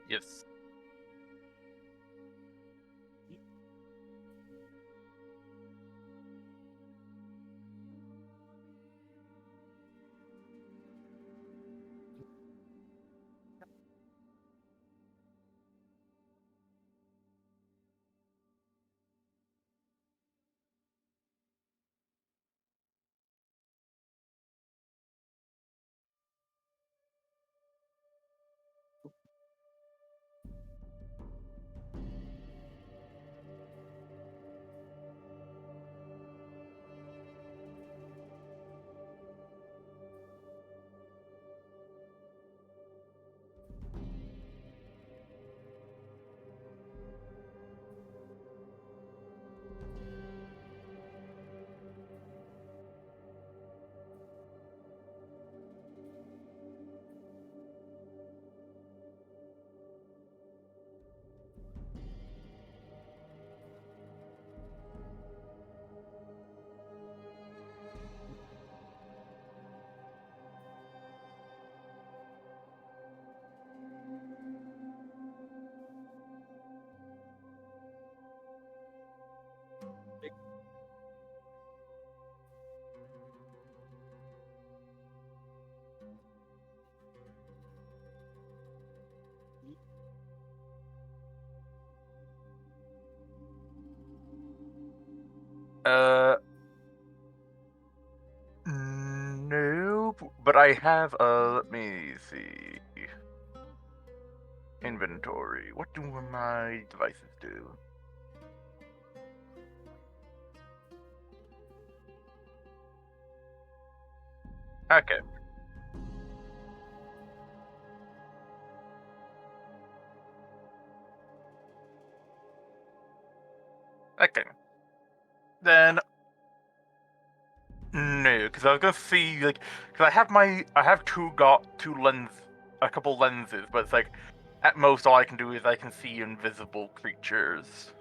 Yes. Uh, nope. But I have let me see. Inventory. What do my devices do? Okay. Okay. Then no, because I was gonna see like, because I have two a couple lenses, but it's like at most all I can do is I can see invisible creatures.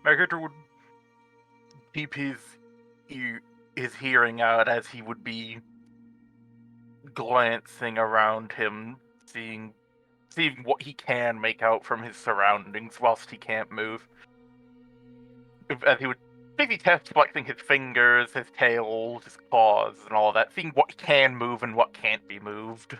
my character would keep his hearing out as he would be glancing around him, seeing what he can make out from his surroundings whilst he can't move. As he would maybe test flexing his fingers, his tail, his claws, and all that, seeing what can move and what can't be moved.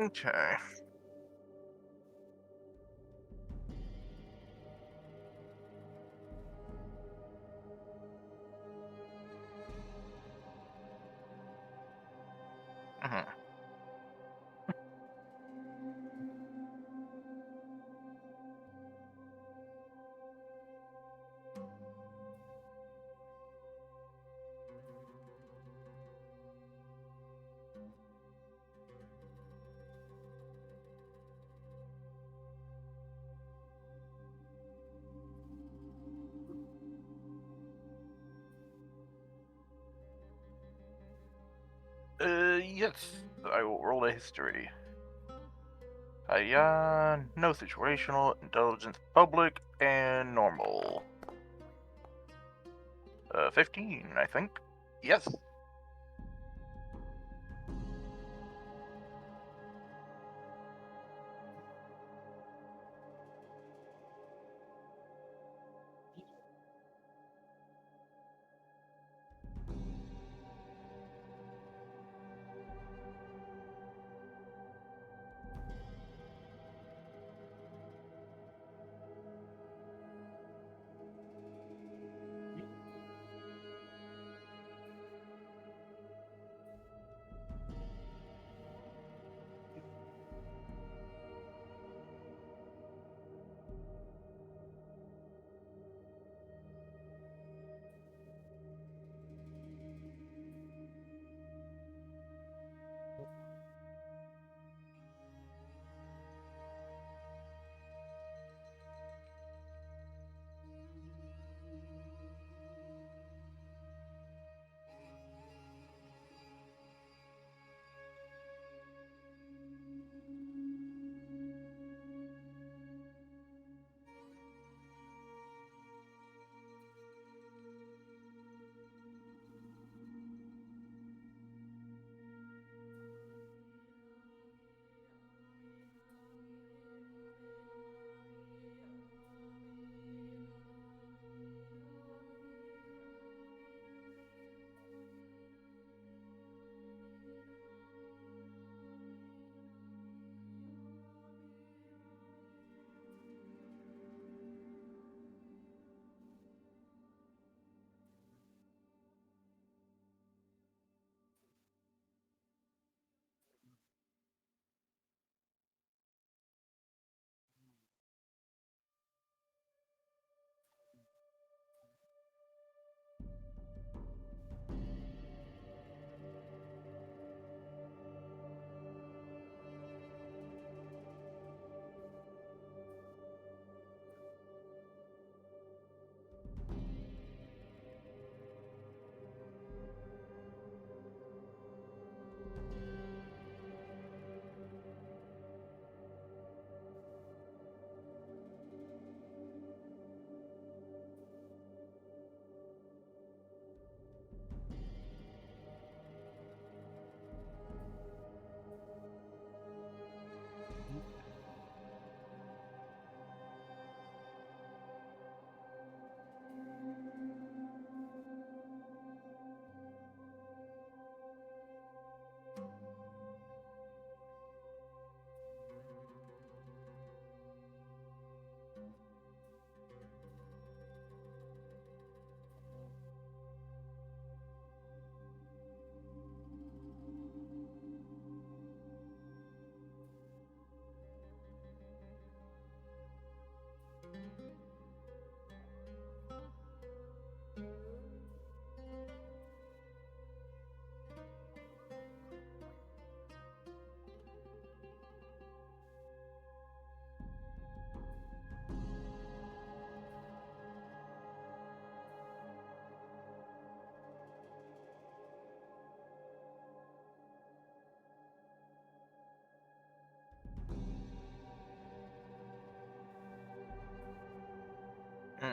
Okay. Mhm. Yes, I will roll a history. No situational, intelligence, public, and normal. 15, I think. Yes.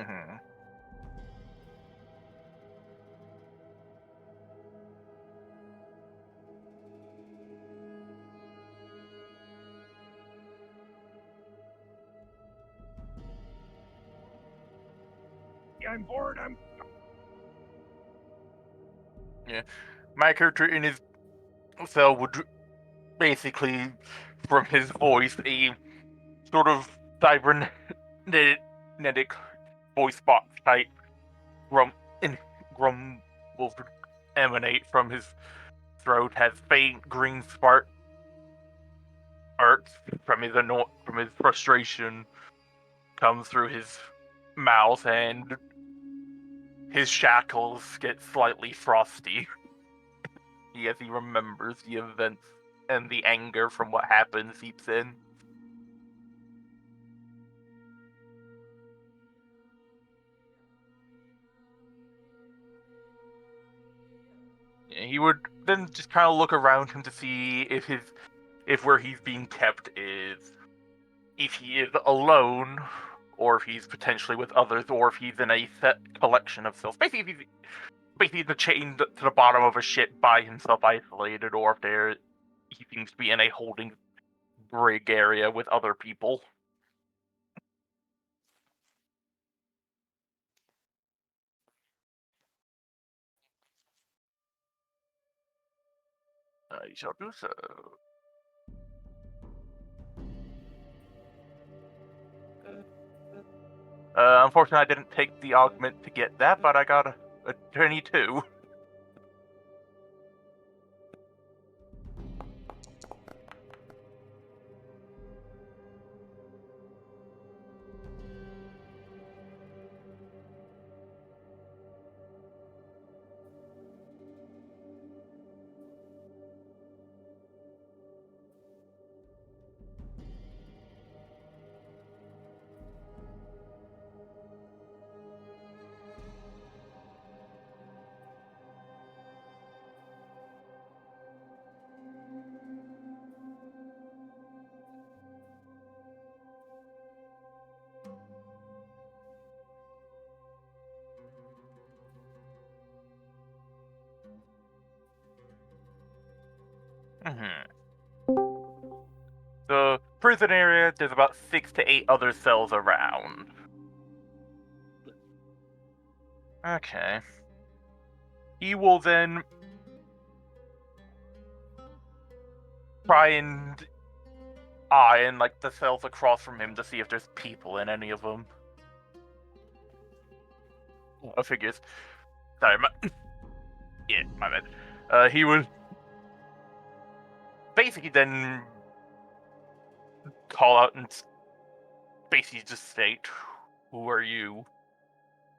Mm-hmm. I'm bored. Yeah. My character in his cell would basically, from his voice, a sort of cybernetic voice box type grum and grumble would emanate from his throat, has faint green sparks from his frustration comes through his mouth, and his shackles get slightly frosty as he remembers the events, and the anger from what happened seeps in. He would then just kind of look around him to see if where he's being kept is, if he is alone, or if he's potentially with others, or if he's in a set collection of cells. Basically, if he's chained to the bottom of a ship by himself, isolated, or if he seems to be in a holding brig area with other people. You shall do so. Unfortunately, I didn't take the augment to get that, but I got a 22. Mm-hmm. The prison area, there's about 6 to 8 other cells around. Okay. He will then try and eye in like the cells across from him to see if there's people in any of them. Figures. Sorry, yeah, my bad. He would basically then call out and basically just state, "Who are you?"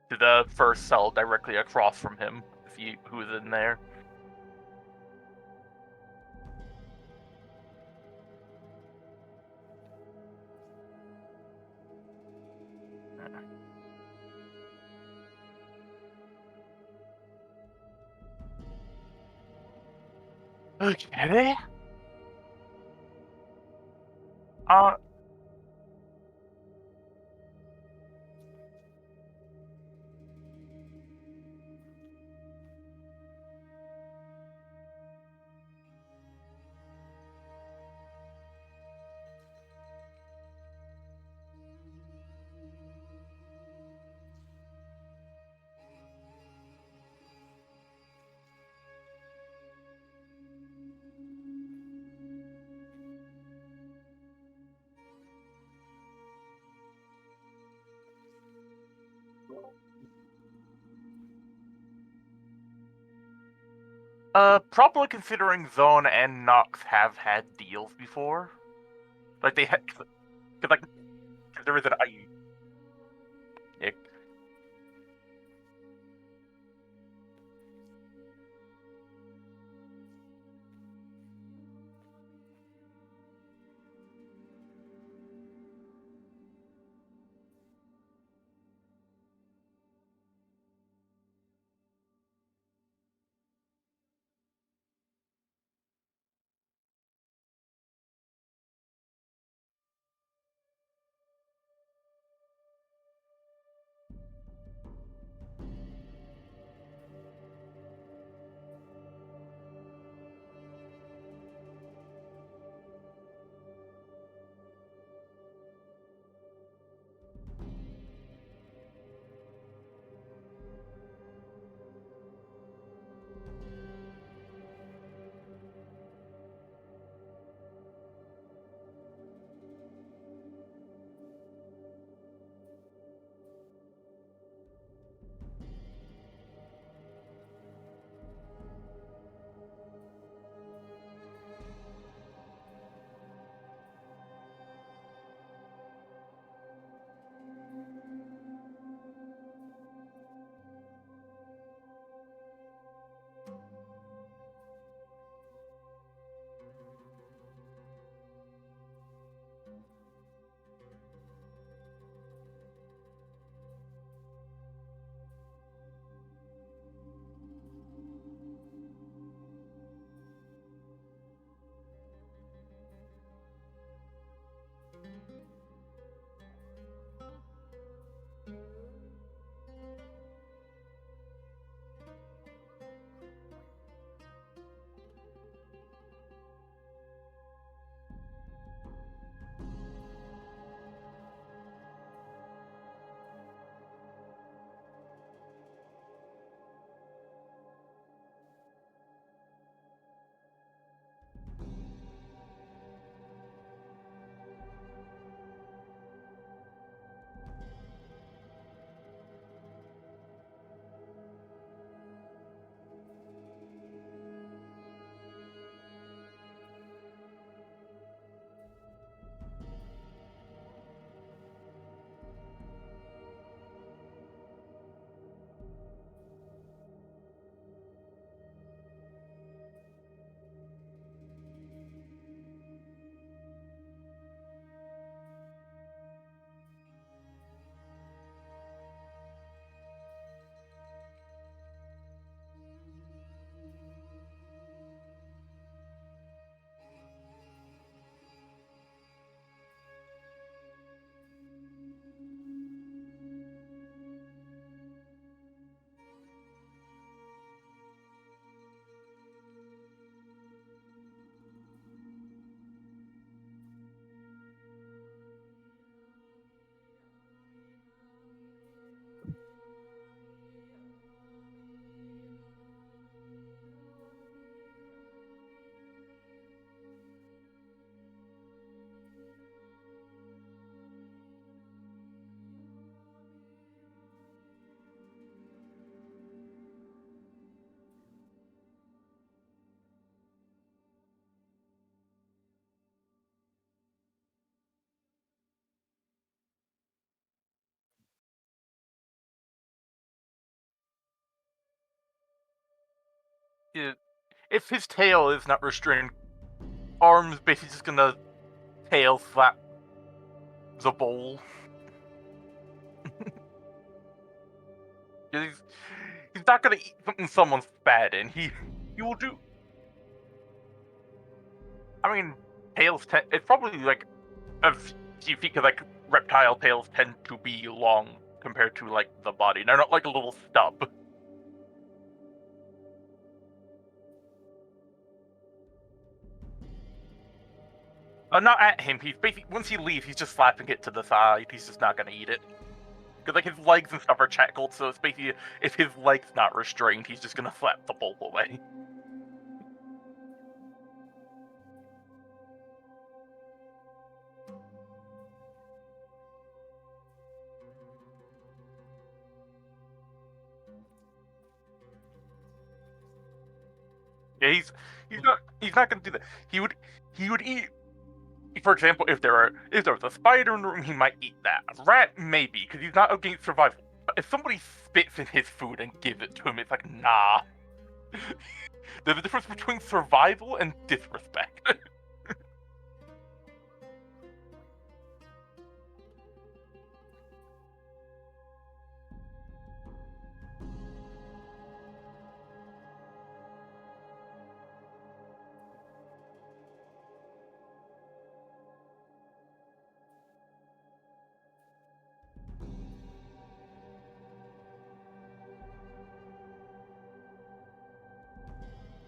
to the first cell directly across from him, to see who's in there. Okay. Uh, probably considering Zone and Nox have had deals before. Like they had, cause like there is an I. Yeah. If his tail is not restrained, arms basically just gonna tail slap the bowl. He's not gonna eat something someone spat in. He will do. I mean, it's probably like a few feet, because like reptile tails tend to be long compared to like the body. They're not like a little stub. Not at him. He's basically, once he leaves, he's just slapping it to the side. He's just not gonna eat it. Because like his legs and stuff are shackled, so it's basically, if his leg's not restrained, he's just gonna slap the bowl away. Yeah, he's not gonna do that. He would eat. For example, if there was a spider in the room, he might eat that. A rat, maybe, because he's not against survival. But if somebody spits in his food and gives it to him, it's like, nah. There's a difference between survival and disrespect.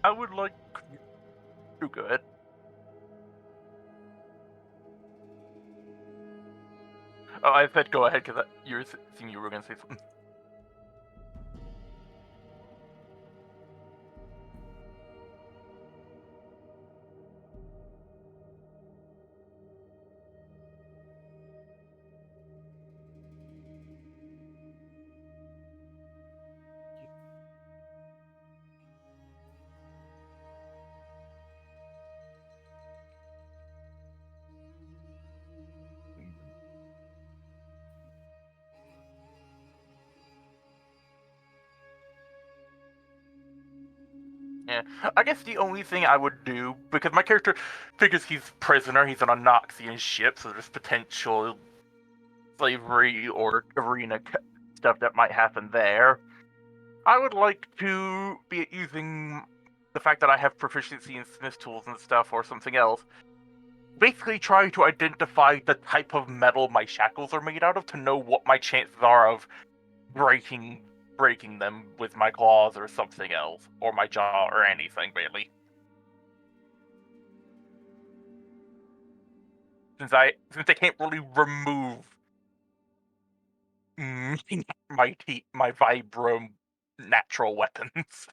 I would like to go ahead. Oh, I said go ahead because you were going to say something. Yeah, I guess the only thing I would do, because my character figures he's prisoner, he's on a Noxian ship, so there's potential slavery or arena stuff that might happen there. I would like to be using the fact that I have proficiency in smith tools and stuff or something else. Basically try to identify the type of metal my shackles are made out of to know what my chances are of breaking them with my claws or something else, or my jaw or anything really. Since I can't really remove my vibro natural weapons.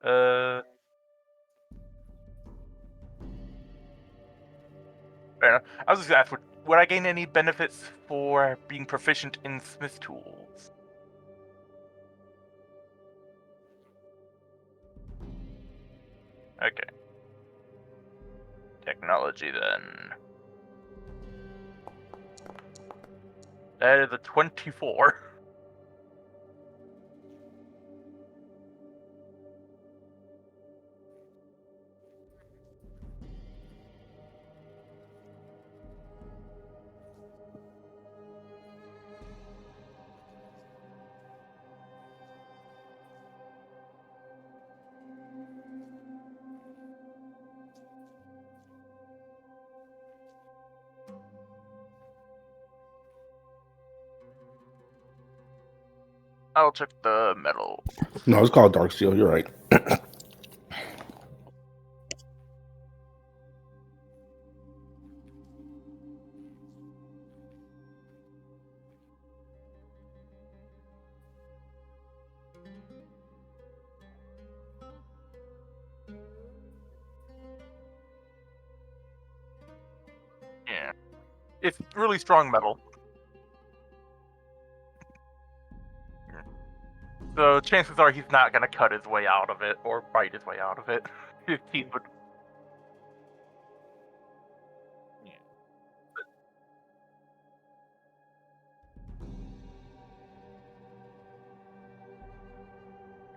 uh Fair enough. I was just gonna ask, would I gain any benefits for being proficient in smith tools? Okay. Technology then. That is a 24. I'll check the metal. No, it's called Dark Steel. You're right. Yeah. It's really strong metal. So chances are he's not gonna cut his way out of it or bite his way out of it. His teeth would.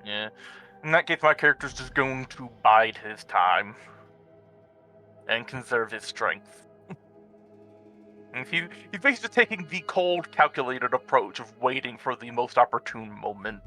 Yeah. In that case, my character's just going to bide his time and conserve his strength. And he's basically just taking the cold, calculated approach of waiting for the most opportune moment.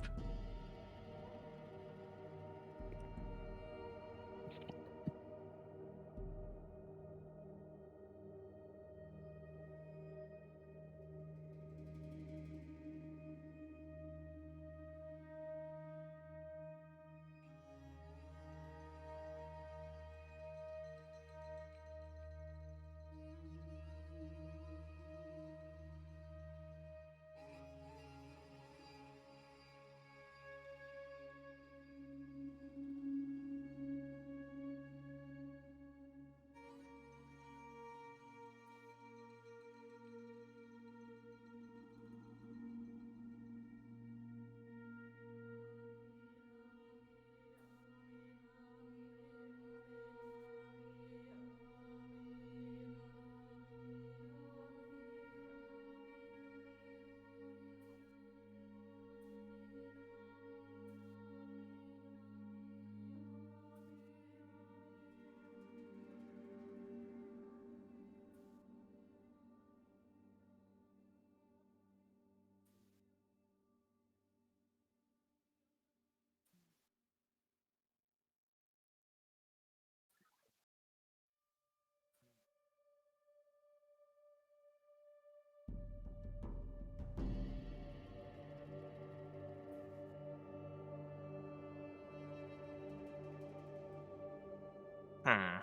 Hmm.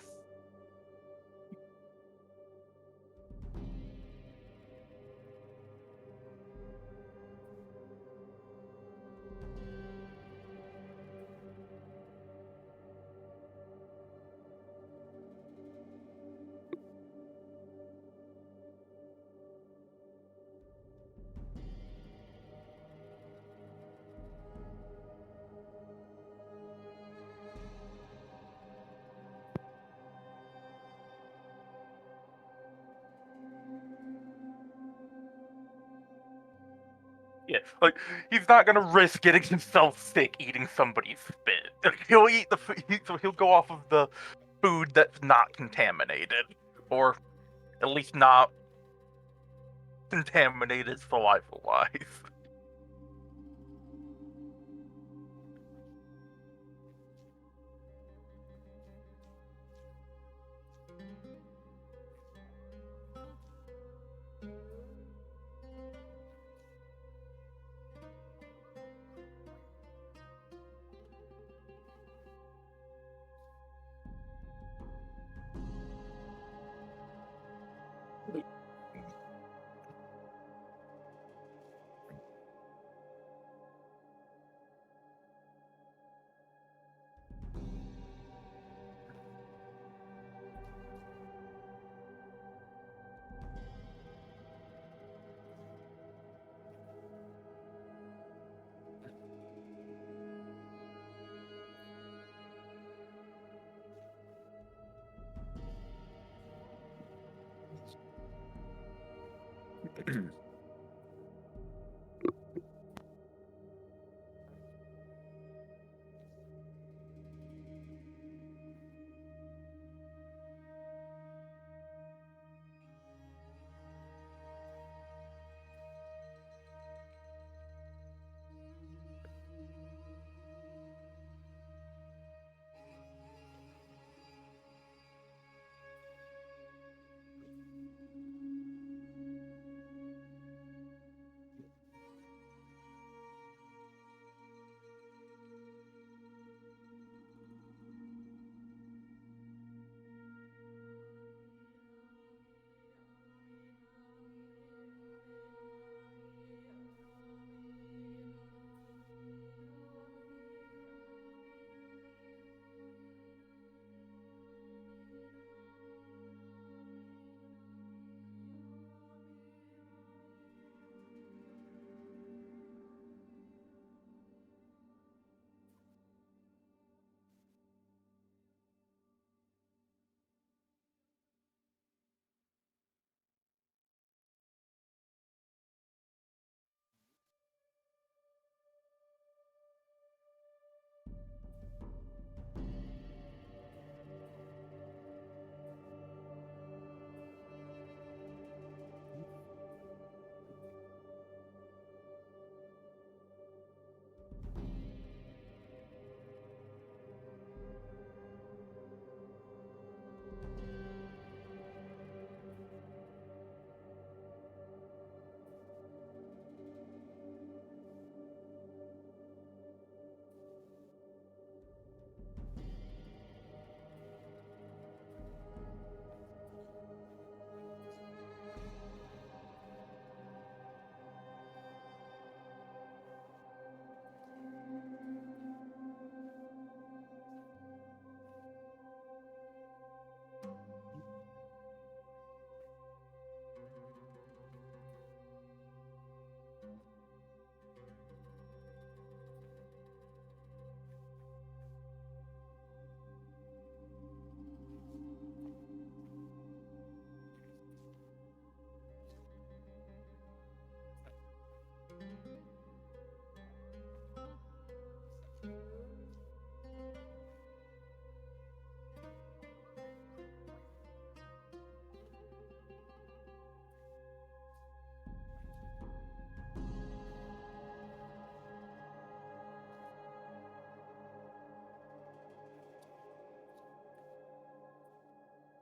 Yeah, like, he's not gonna risk getting himself sick eating somebody's spit. He'll eat the so he'll go off of the food that's not contaminated, or at least not contaminated saliva-wise.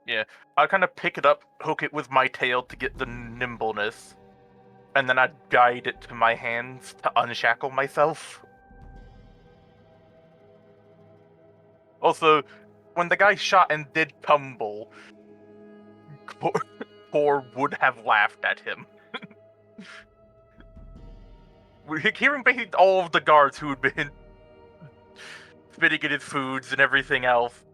Yeah, I'd kind of pick it up, hook it with my tail to get the nimbleness, and then I'd guide it to my hands to unshackle myself. Also, when the guy shot and did tumble, Kor would have laughed at him. Hearing basically all of the guards who had been spitting at his foods and everything else,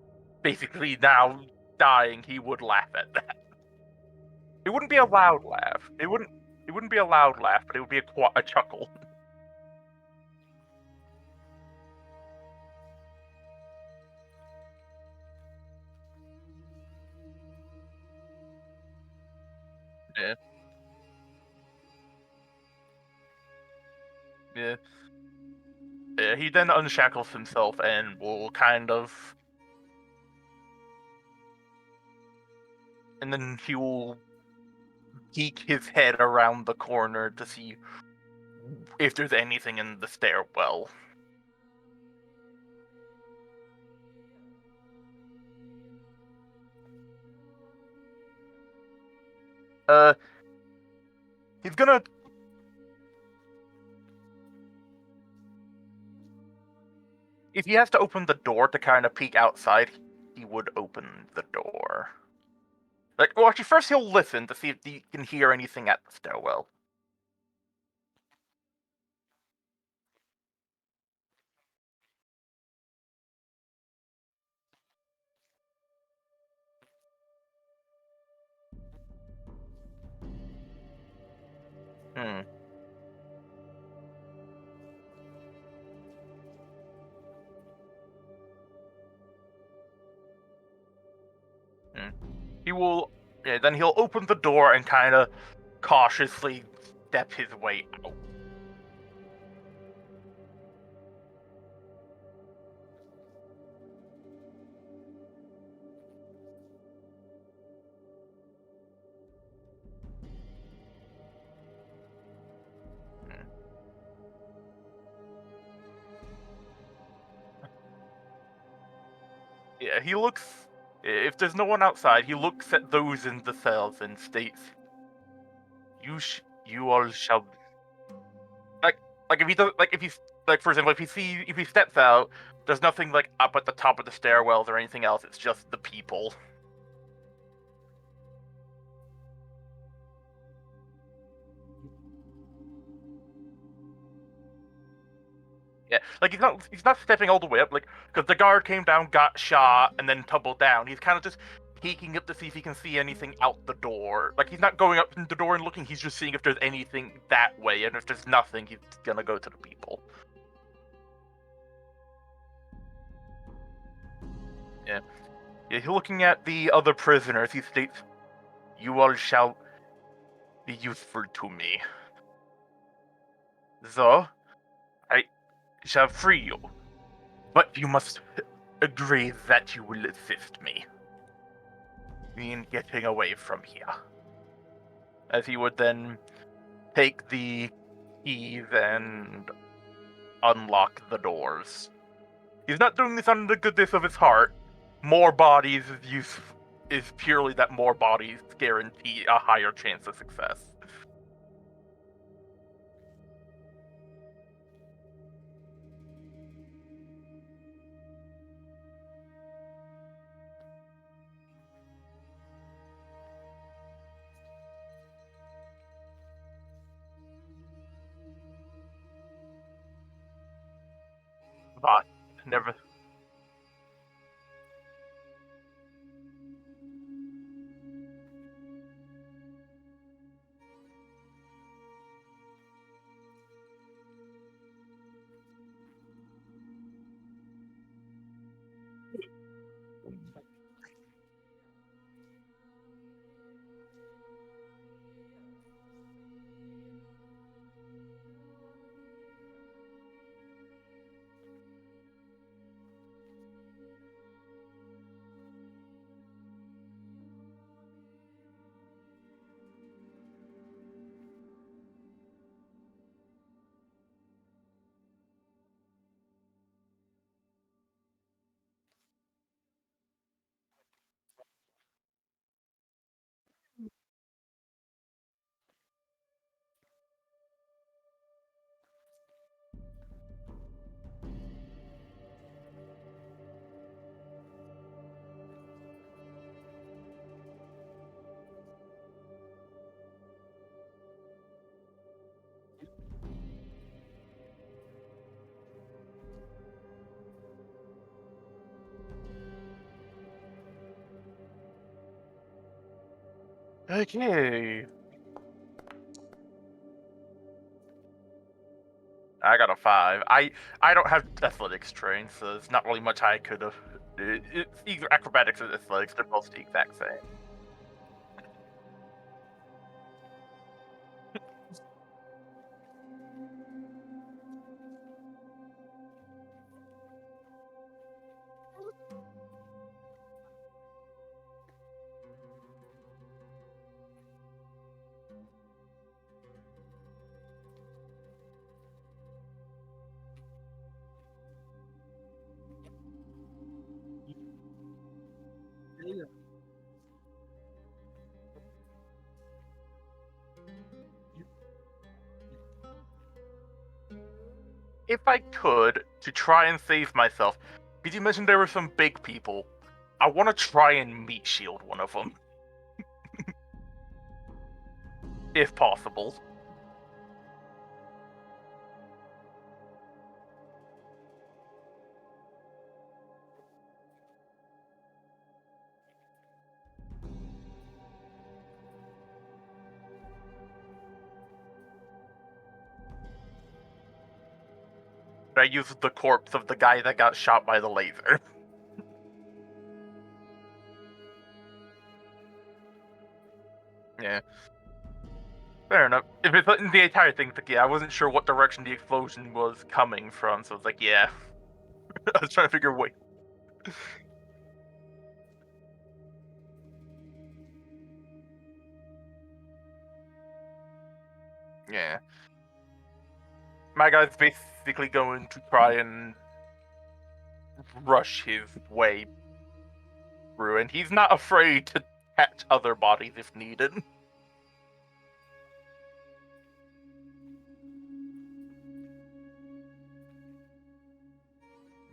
basically now dying, he would laugh at that. It wouldn't be a loud laugh. It wouldn't be a loud laugh, but it would be a chuckle. Yeah. Yeah. Yeah, he then unshackles himself and will kind of... And then he will peek his head around the corner to see if there's anything in the stairwell. He's gonna... If he has to open the door to kind of peek outside, he would open the door. Well, actually, first he'll listen to see if he can hear anything at the stairwell. Hmm. Hmm. He will... Yeah, then he'll open the door and kind of cautiously step his way out. Yeah, he looks... If there's no one outside, he looks at those in the cells and states, You all shall... Like if he does... Like if he's... Like, for example, if he steps out, there's nothing, like, up at the top of the stairwells or anything else, it's just the people. Yeah, like, he's not stepping all the way up, like, because the guard came down, got shot, and then tumbled down. He's kind of just peeking up to see if he can see anything out the door. Like, he's not going up to the door and looking, he's just seeing if there's anything that way, and if there's nothing, he's gonna go to the people. Yeah. Yeah, he's looking at the other prisoners, he states, You all shall be useful to me. So, I shall free you, but you must agree that you will assist me in getting away from here. As he would then take the keys and unlock the doors. He's not doing this on the goodness of his heart. More bodies is purely that more bodies guarantee a higher chance of success. But never... Okay. I got a 5. I don't have athletics trained, so there's not really much I could have. It's either acrobatics or athletics. They're both the exact same. If I could, to try and save myself, because you mentioned there were some big people, I want to try and meat shield one of them. If possible. I used the corpse of the guy that got shot by the laser. Yeah. Fair enough. If it's the entire thing, like, yeah, I wasn't sure what direction the explosion was coming from, so it's like, yeah. I was trying to figure wait. Yeah. My guy's basically going to try and rush his way through, and he's not afraid to catch other bodies if needed.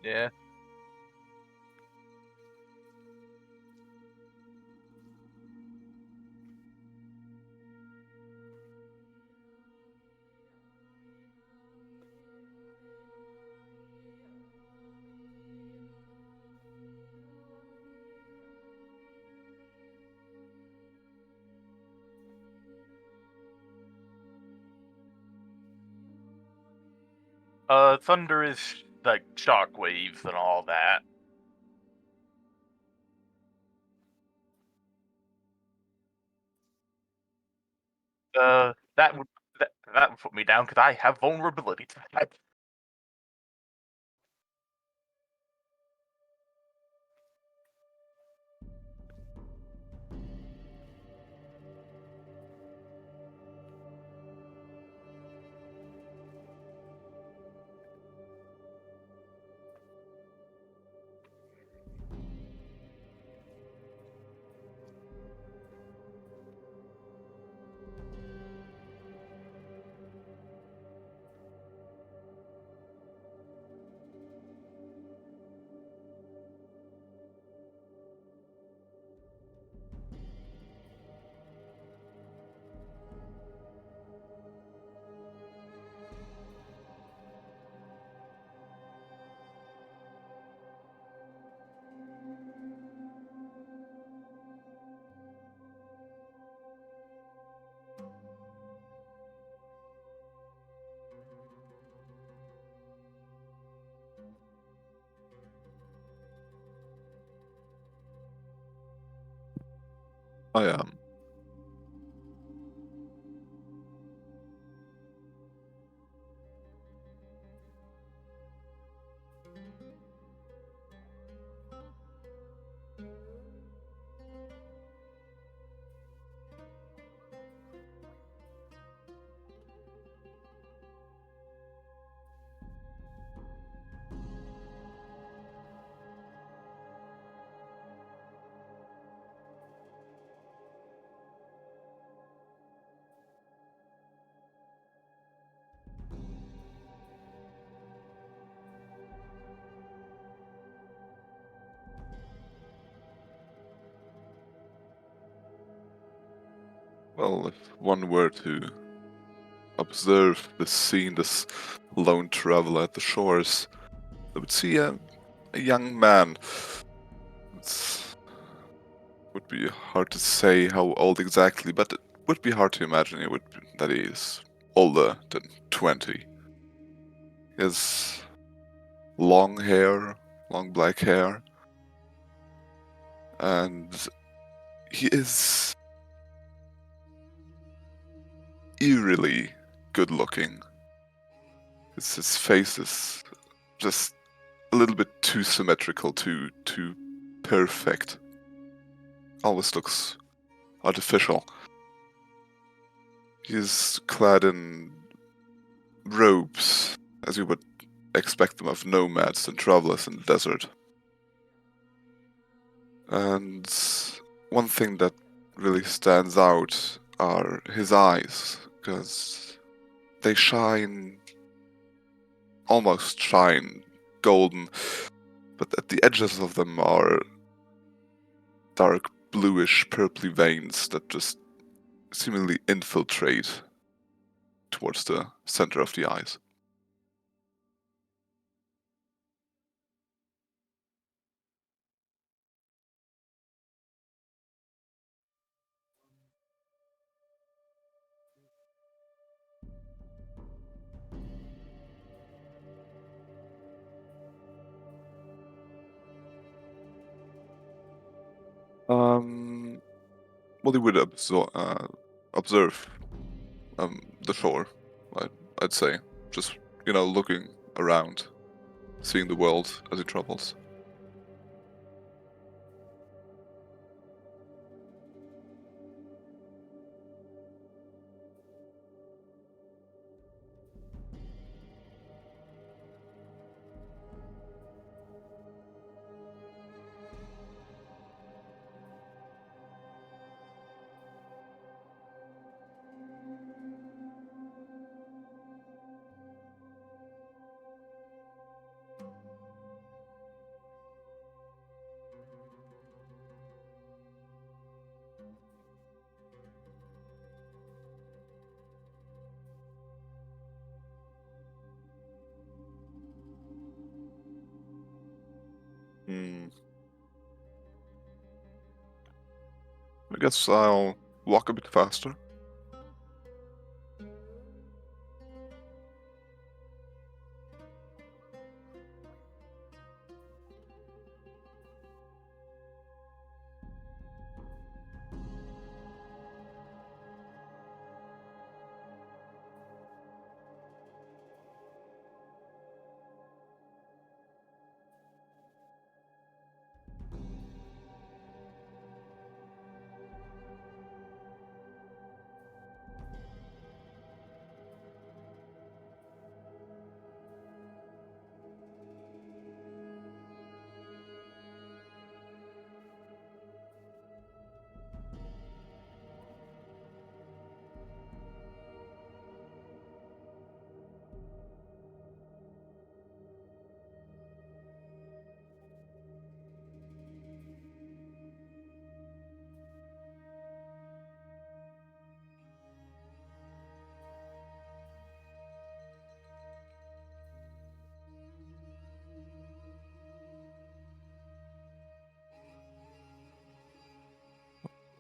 Yeah. Thunder is like shockwaves and all that. That would that would put me down because I have vulnerability to that. I am. Well, if one were to observe the scene, this lone traveler at the shores, they would see a young man. It would be hard to say how old exactly, but it would be hard to imagine that he is older than 20. He has long hair, long black hair, and he is eerily good looking. His face is just a little bit too symmetrical, too perfect. Always looks artificial. He is clad in robes, as you would expect them of nomads and travelers in the desert. And one thing that really stands out are his eyes, because they almost shine golden, but at the edges of them are dark bluish purply veins that just seemingly infiltrate towards the center of the eyes. Well, you would observe the shore, I'd say. Just, looking around, seeing the world as it travels. I guess I'll walk a bit faster.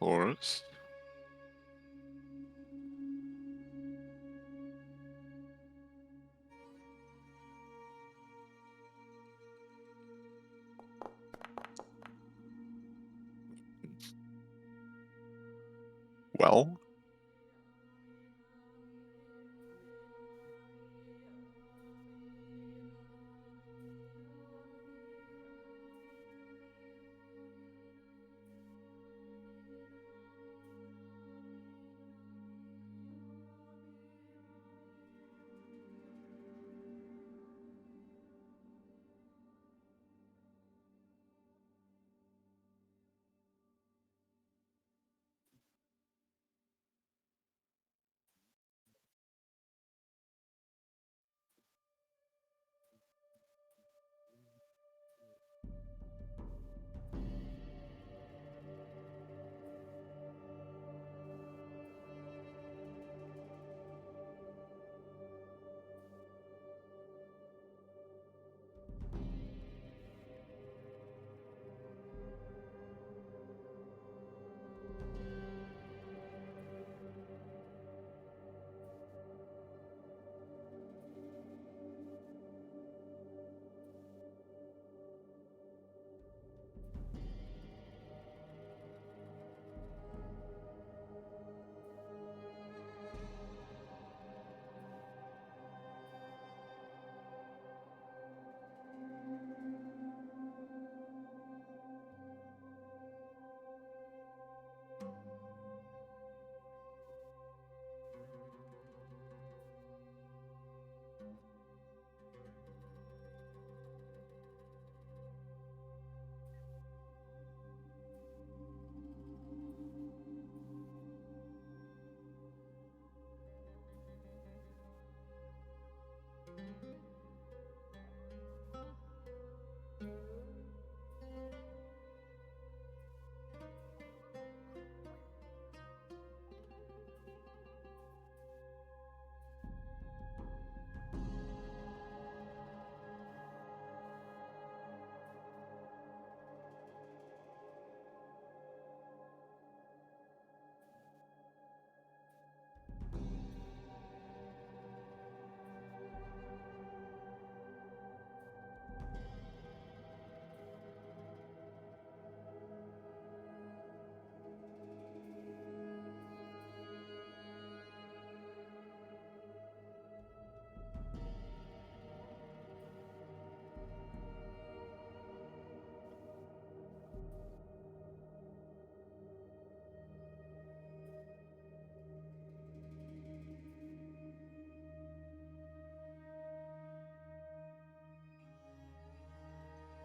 Forest. Well,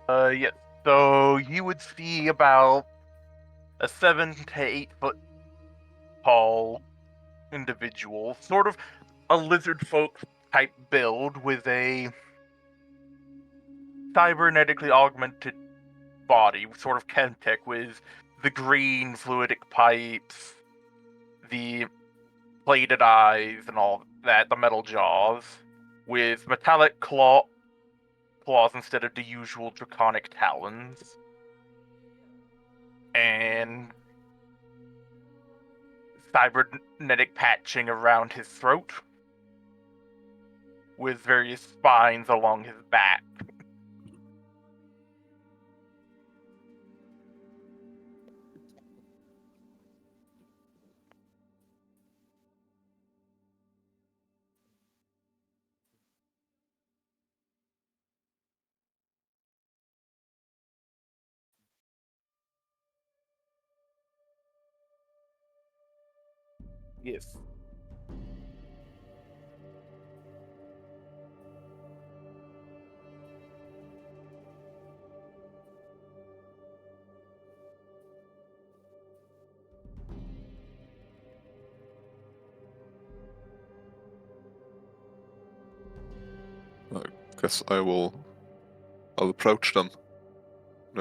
Yes. So you would see about a 7 to 8 foot tall individual, sort of a lizard folk type build with a cybernetically augmented body, sort of Kentech, with the green fluidic pipes, the plated eyes, and all that, the metal jaws, with metallic claws instead of the usual draconic talons, and cybernetic patching around his throat, with various spines along his back. Yes. I guess I'll approach them.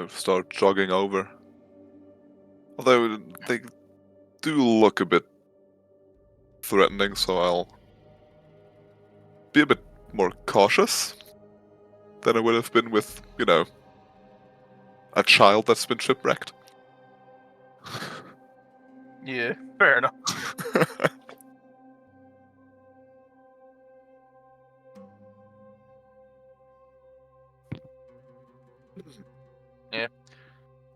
Start jogging over. Although they do look a bit threatening, so I'll be a bit more cautious than I would have been with, a child that's been shipwrecked. Yeah, fair enough. Yeah.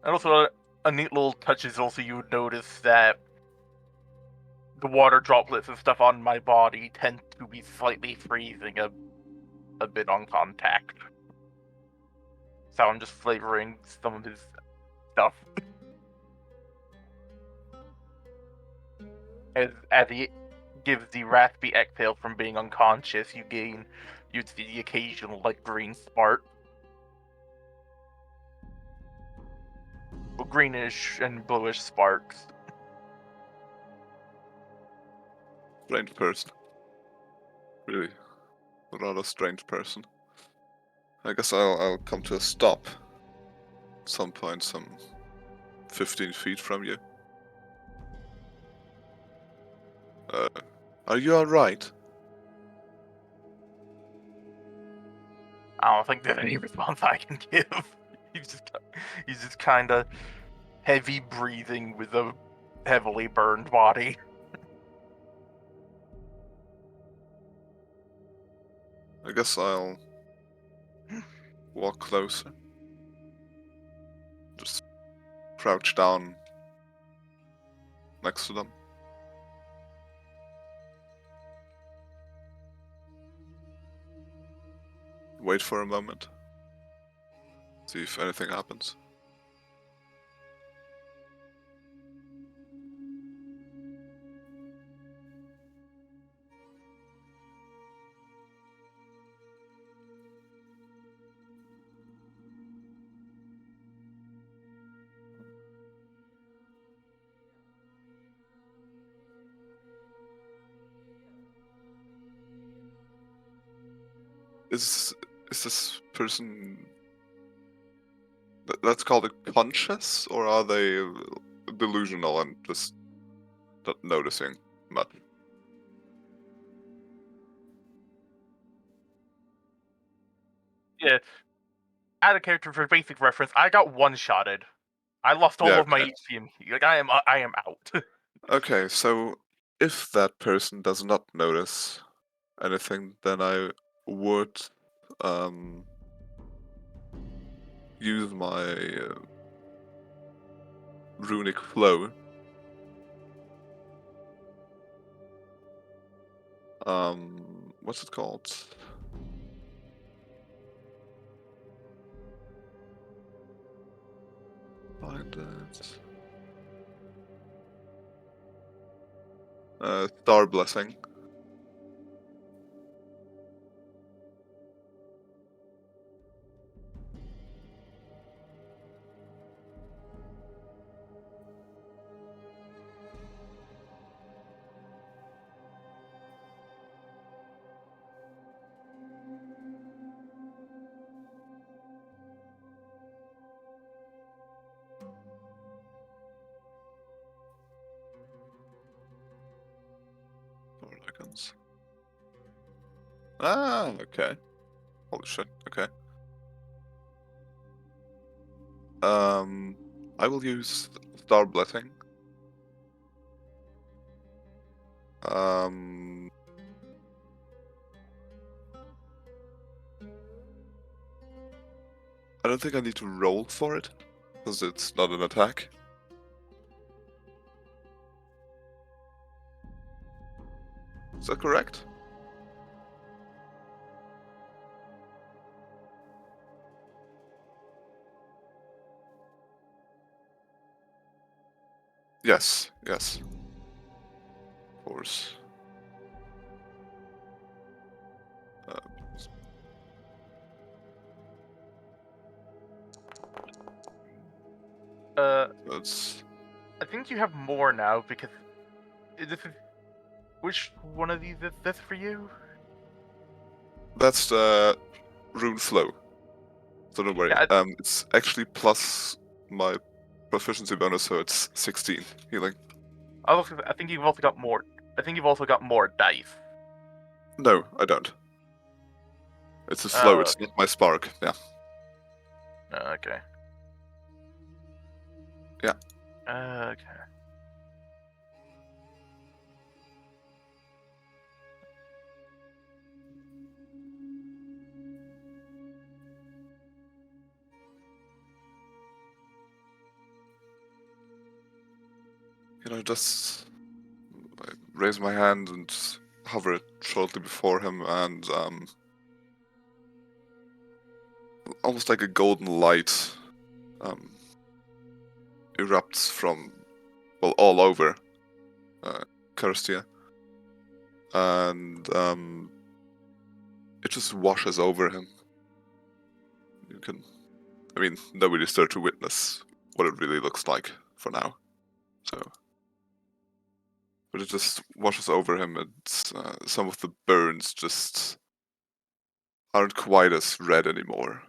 And also, a neat little touch is also you would notice that the water droplets and stuff on my body tend to be slightly freezing a bit on contact. So I'm just flavoring some of his stuff. As he gives the raspy exhale from being unconscious, you'd see the occasional green spark. Well, greenish and bluish sparks. Strange person. Really, a rather strange person. I guess I'll come to a stop at some point, some 15 feet from you. Are you alright? I don't think there's any response I can give. He's just kind of heavy breathing with a heavily burned body. I guess I'll walk closer. Just crouch down next to them. Wait for a moment. See if anything happens. Is this person... That's called a conscious, or are they delusional and just not noticing much? Yeah, add a character for basic reference. I got one-shotted. I lost all Yeah, of my okay. HP. I am out. Okay, so if that person does not notice anything, then I would use my Runic flow. What's it called? Find it. Star Blessing. 4 icons. Ah, okay. Holy shit, okay. I will use Star Blessing. I don't think I need to roll for it, because it's not an attack. Is that correct? Yes, yes. Of course. That's... I think you have more now because this is. Which one of these is this for you? That's the rune flow. So don't worry. Yeah, It's actually plus my proficiency bonus, so it's 16 healing. I think you've also got more. I think you've also got more dice. No, I don't. It's a flow, it's not my spark. Yeah. Okay. Yeah. Okay. Just I raise my hand and hover it shortly before him, and almost like a golden light erupts from, well, all over Karstia. And it just washes over him. Nobody's there to witness what it really looks like for now. So, but it just washes over him, and some of the burns just aren't quite as red anymore.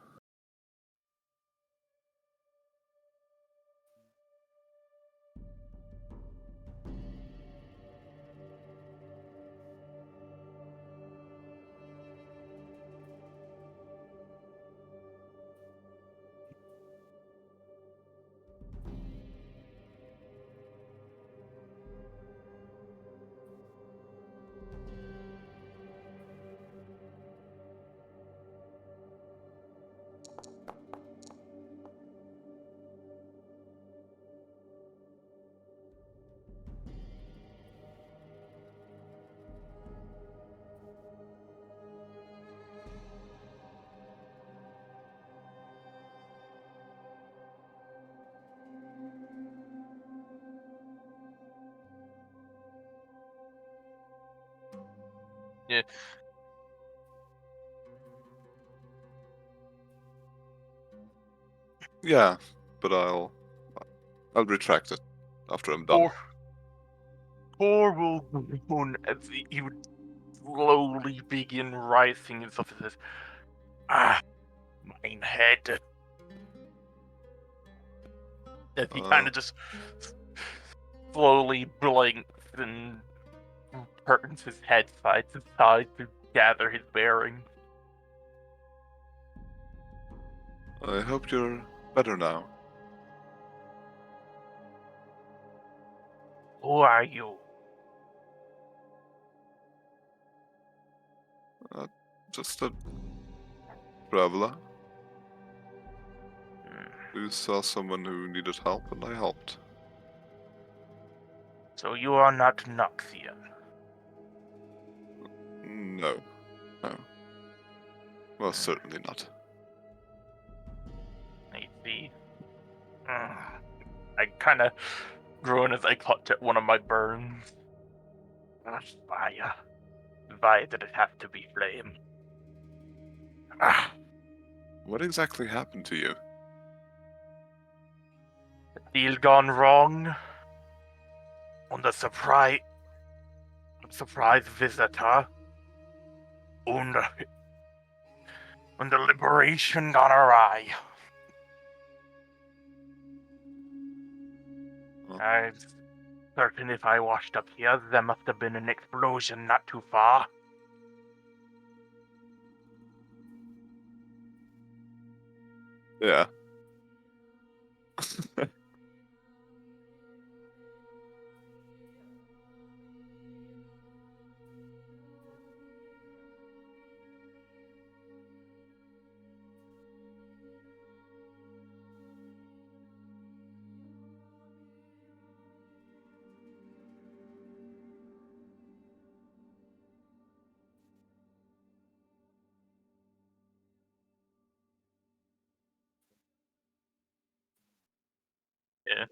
Yeah. Yeah, but I'll retract it after I'm done. Poor Wolverine, as he would slowly begin rising himself and says, mine head. As he kind of just slowly blinks and turns his head side to side to gather his bearings. I hope you're better now. Who are you? Just a traveler who saw someone who needed help, and I helped. So you are not Noxian? No. No. Well, certainly not. I see. I kind of groan as I clutch at one of my burns. Fire. Why did it have to be flame? What exactly happened to you? Deal gone wrong. On the surprise visitor. And the liberation gone awry. certain if I washed up here, there must have been an explosion not too far. Yeah. Yeah.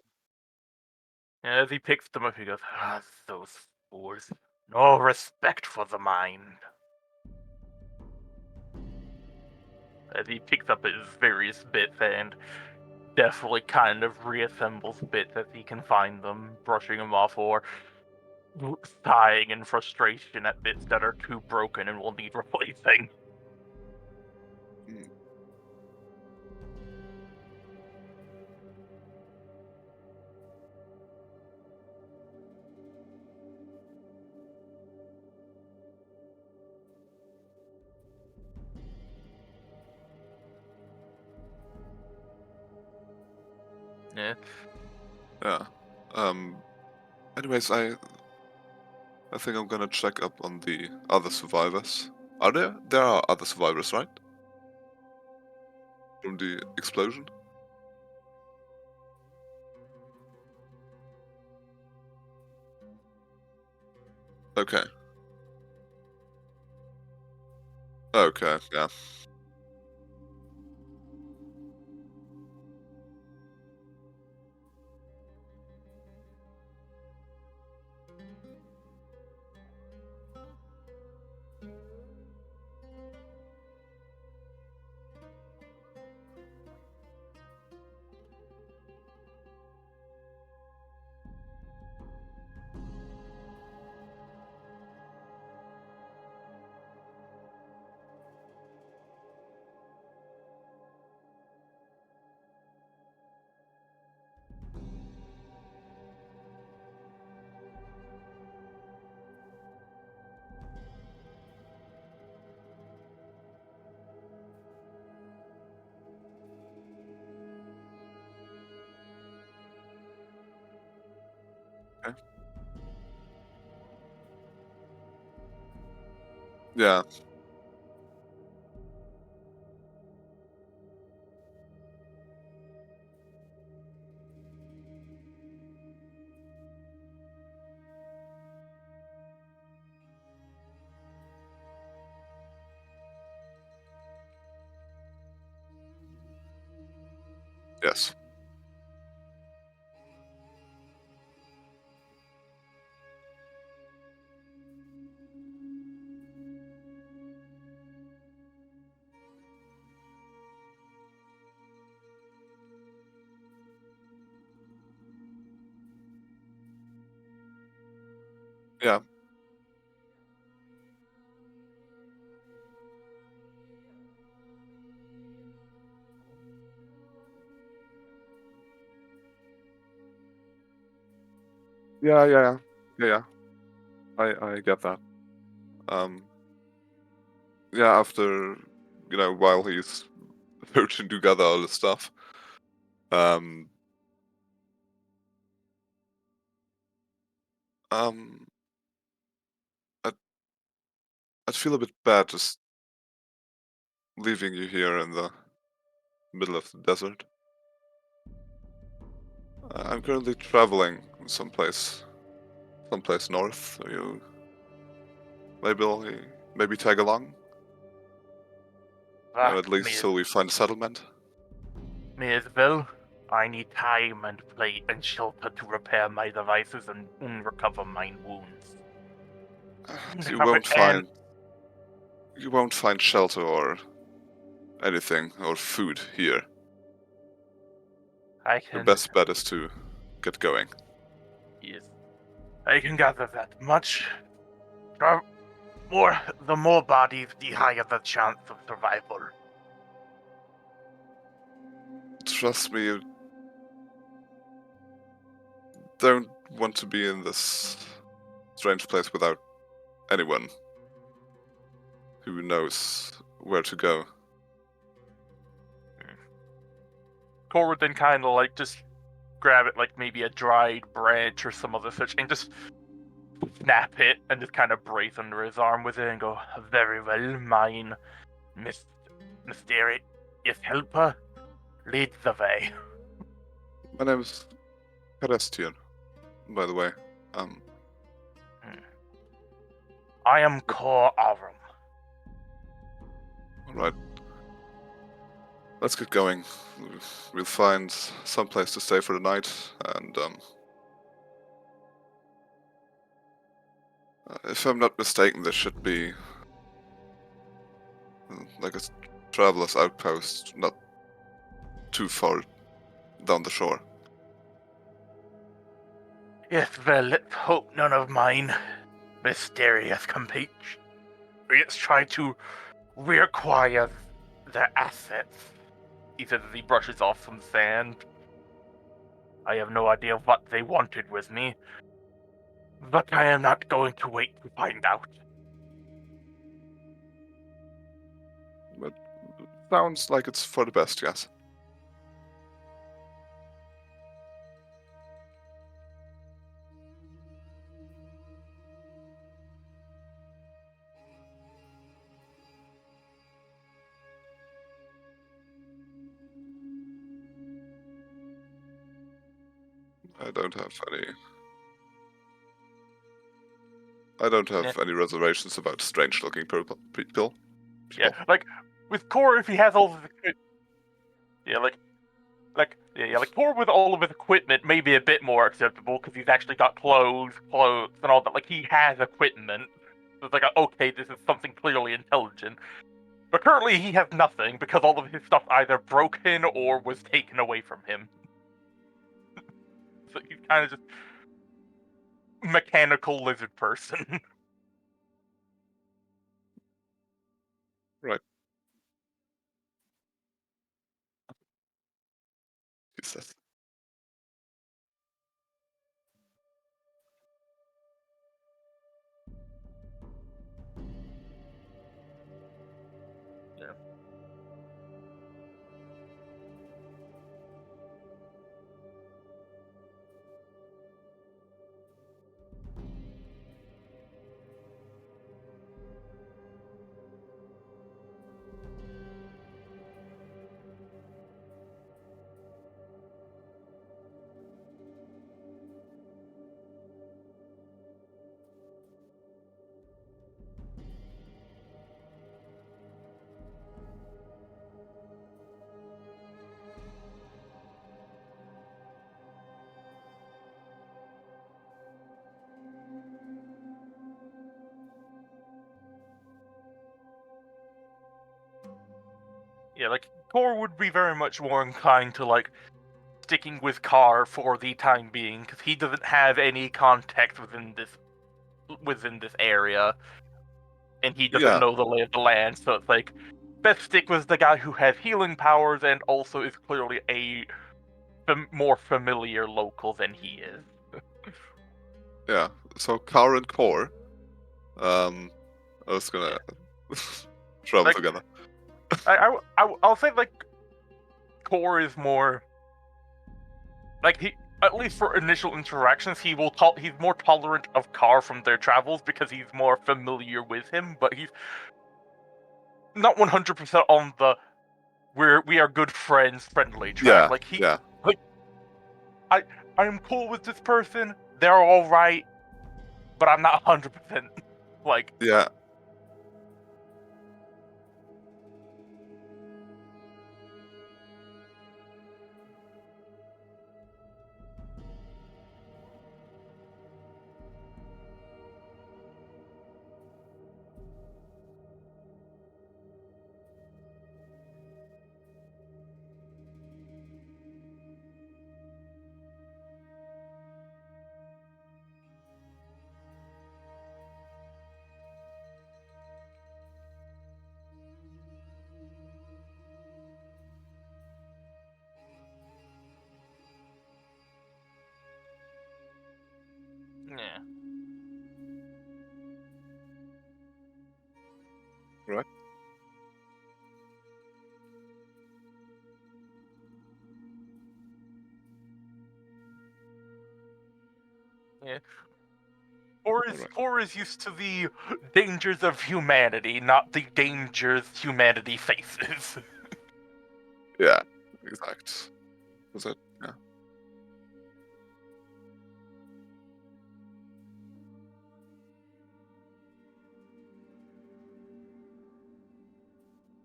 And as he picks them up, he goes, "Ah, those fools. No respect for the mind." As he picks up his various bits and definitely kind of reassembles bits as he can find them, brushing them off or sighing in frustration at bits that are too broken and will need replacing. Mm. Yeah. Yeah. Anyways, I think I'm gonna check up on the other survivors. Are there? There are other survivors, right? From the explosion? Okay. Okay, yeah. Okay. Yeah. Yes. Yeah. Yeah, yeah, yeah. Yeah, yeah. I get that. Um, yeah, after, while he's putting together all the stuff, um, um, I'd, I'd feel a bit bad just leaving you here in the middle of the desert. I'm currently traveling someplace north. Are you maybe tag along? Ah, At least me, till we find a settlement. me as well. I need time and plate and shelter to repair my devices and recover my wounds. You And won't find shelter or anything or food here. I Your can, best bet is to get going. yes, I can gather that much. The more bodies, the higher the chance of survival. Trust me, you don't want to be in this strange place without anyone who knows where to go. Core would then kind of like just grab it, like maybe a dried branch or some other such, and just snap it and just kind of brace under his arm with it and go, "Very well, mine mysterious helper, lead the way." My name is Carestian, by the way. I am Core Arum. Alright. Let's get going. We'll find some place to stay for the night, and if I'm not mistaken, there should be like a traveler's outpost not too far down the shore. Yes, well, let's hope none of mine mysterious compatriots try to reacquire their assets. He says as he brushes off some sand. I have no idea what they wanted with me, but I am not going to wait to find out. But sounds like it's for the best, yes. I don't have any reservations about strange-looking people. Yeah, like with Core, if he has all of the, like Core with all of his equipment may be a bit more acceptable because he's actually got clothes, and all that. Like he has equipment, so it's like okay, this is something clearly intelligent. But currently, he has nothing because all of his stuff either broken or was taken away from him. So he's kind of just mechanical lizard person. Right. He says. Yeah. Yeah, like Core would be very much more inclined to like sticking with Carr for the time being because he doesn't have any context within this area, and he doesn't Yeah, know the lay of the land. So it's like best stick with the guy who has healing powers and also is clearly a more familiar local than he is. yeah. So Car and Core, I was gonna travel Like, together. I'll say like Core is more like he, at least for initial interactions, he's more tolerant of Carr from their travels because he's more familiar with him, but he's not 100% on the we are good friends friendly track. Yeah, Like he yeah. like I'm cool with this person. They're all right, but I'm not 100% like Yeah. Right. Yeah. Alright. Or is used to the dangers of humanity, not the dangers humanity faces. Yeah, exact. Was it? Yeah.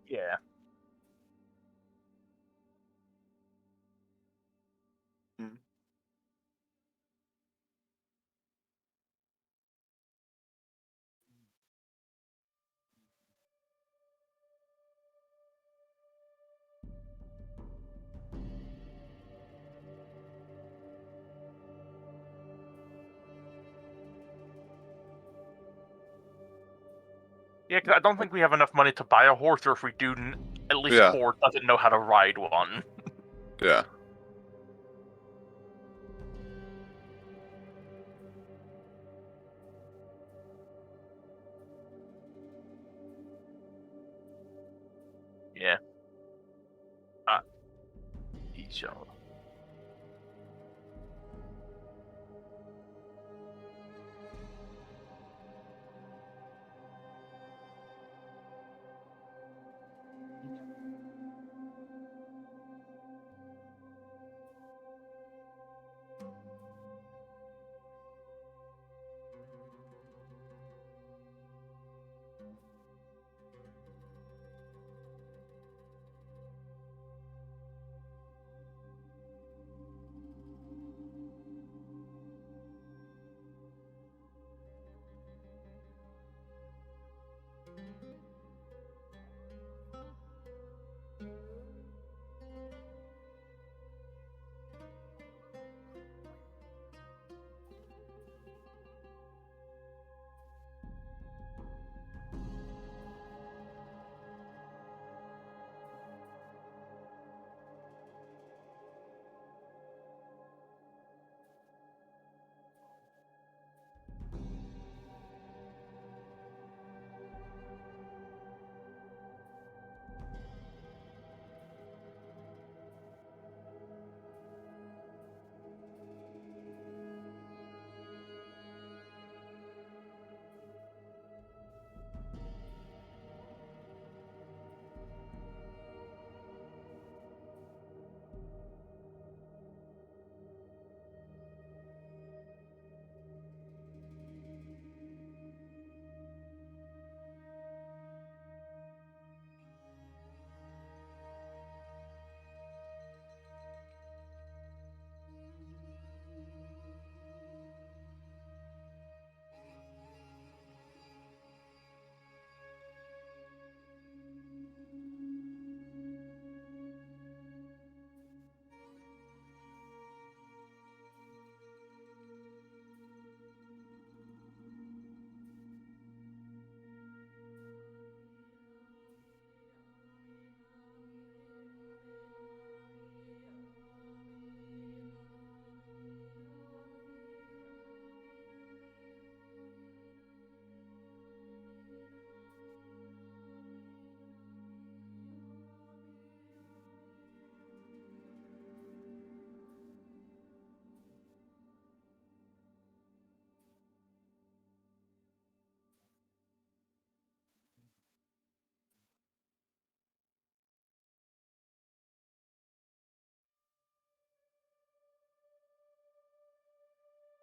Yeah. Mm. Yeah, 'cause I don't think we have enough money to buy a horse, or if we do, at least Yeah. Tor doesn't know how to ride one. Yeah. Yeah. Ah, Ijo.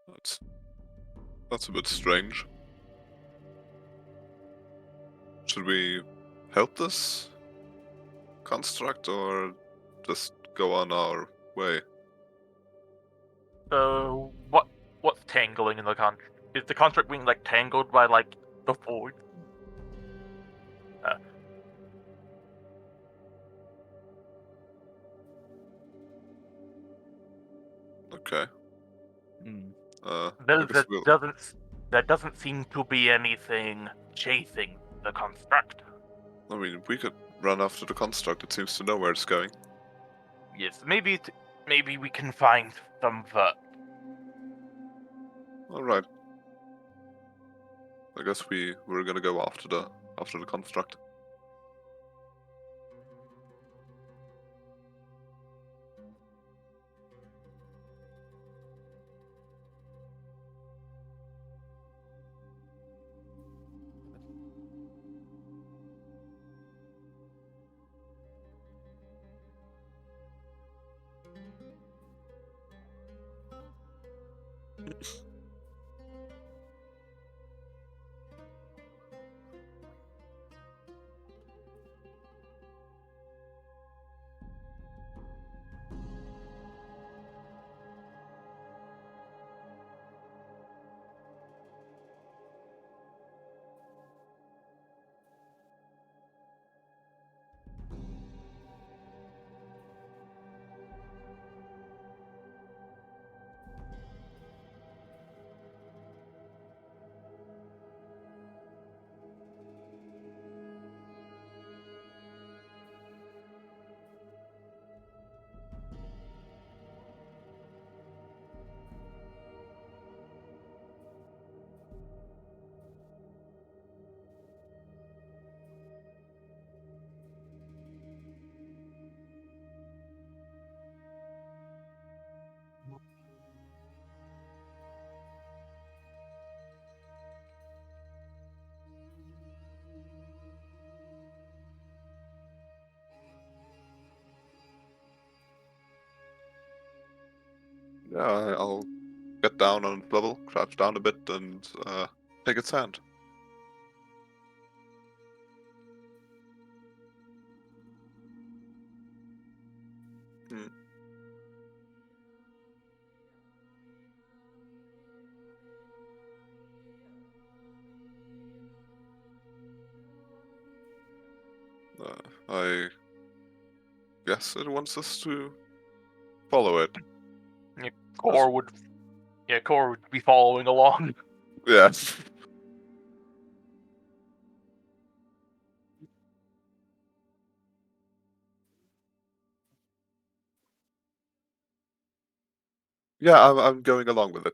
That's that's a bit strange. Should we help this construct or just go on our way? So what's tangling in the contract? Is the contract being like tangled by like the void? Okay. Hmm. I That, guess that we'll. doesn't that doesn't seem to be anything chasing the construct. I mean, we could run after the construct. It seems to know where it's going. Yes, maybe we can find some All right. I guess we're gonna go after the construct. Yeah, I'll get down on level, crouch down a bit, and take its hand. Hmm. I guess it wants us to follow it. Core would be following along. Yeah. Yeah, I'm going along with it.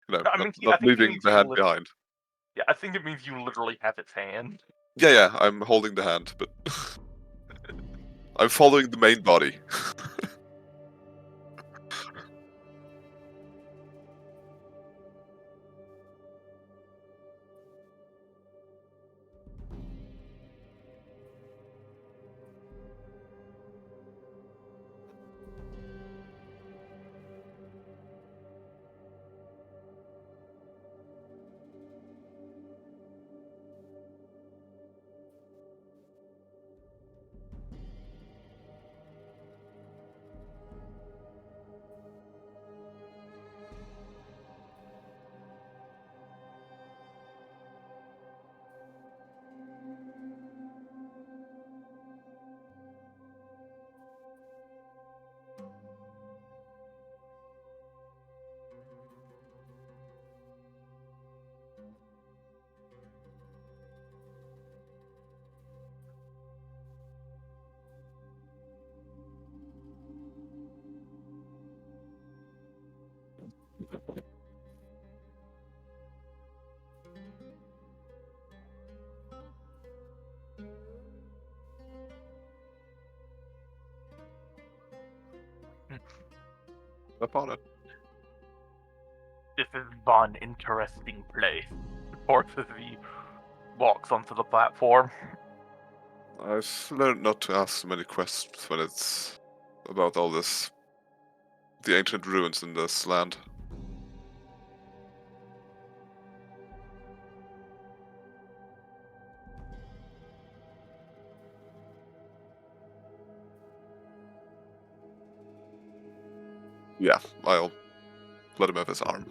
You know, I mean, I not think it leaving means the you hand behind. Yeah, I think it means you literally have its hand. Yeah, I'm holding the hand, but I'm following the main body. Upon it. This is one interesting place. Forces he walks onto the platform. I've learned not to ask many questions when it's about all this. The ancient ruins in this land. Yeah, I'll let him have his arm.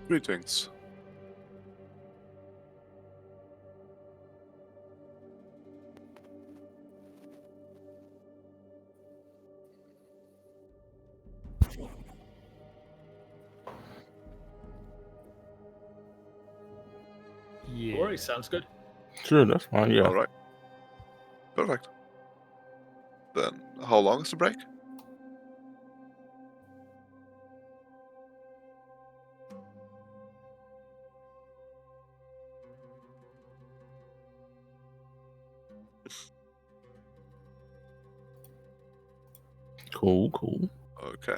Greetings. Yeah. Corey, sounds good. Sure, that's fine. Yeah. Alright. Perfect. Then, how long is the break? Cool, cool. Okay.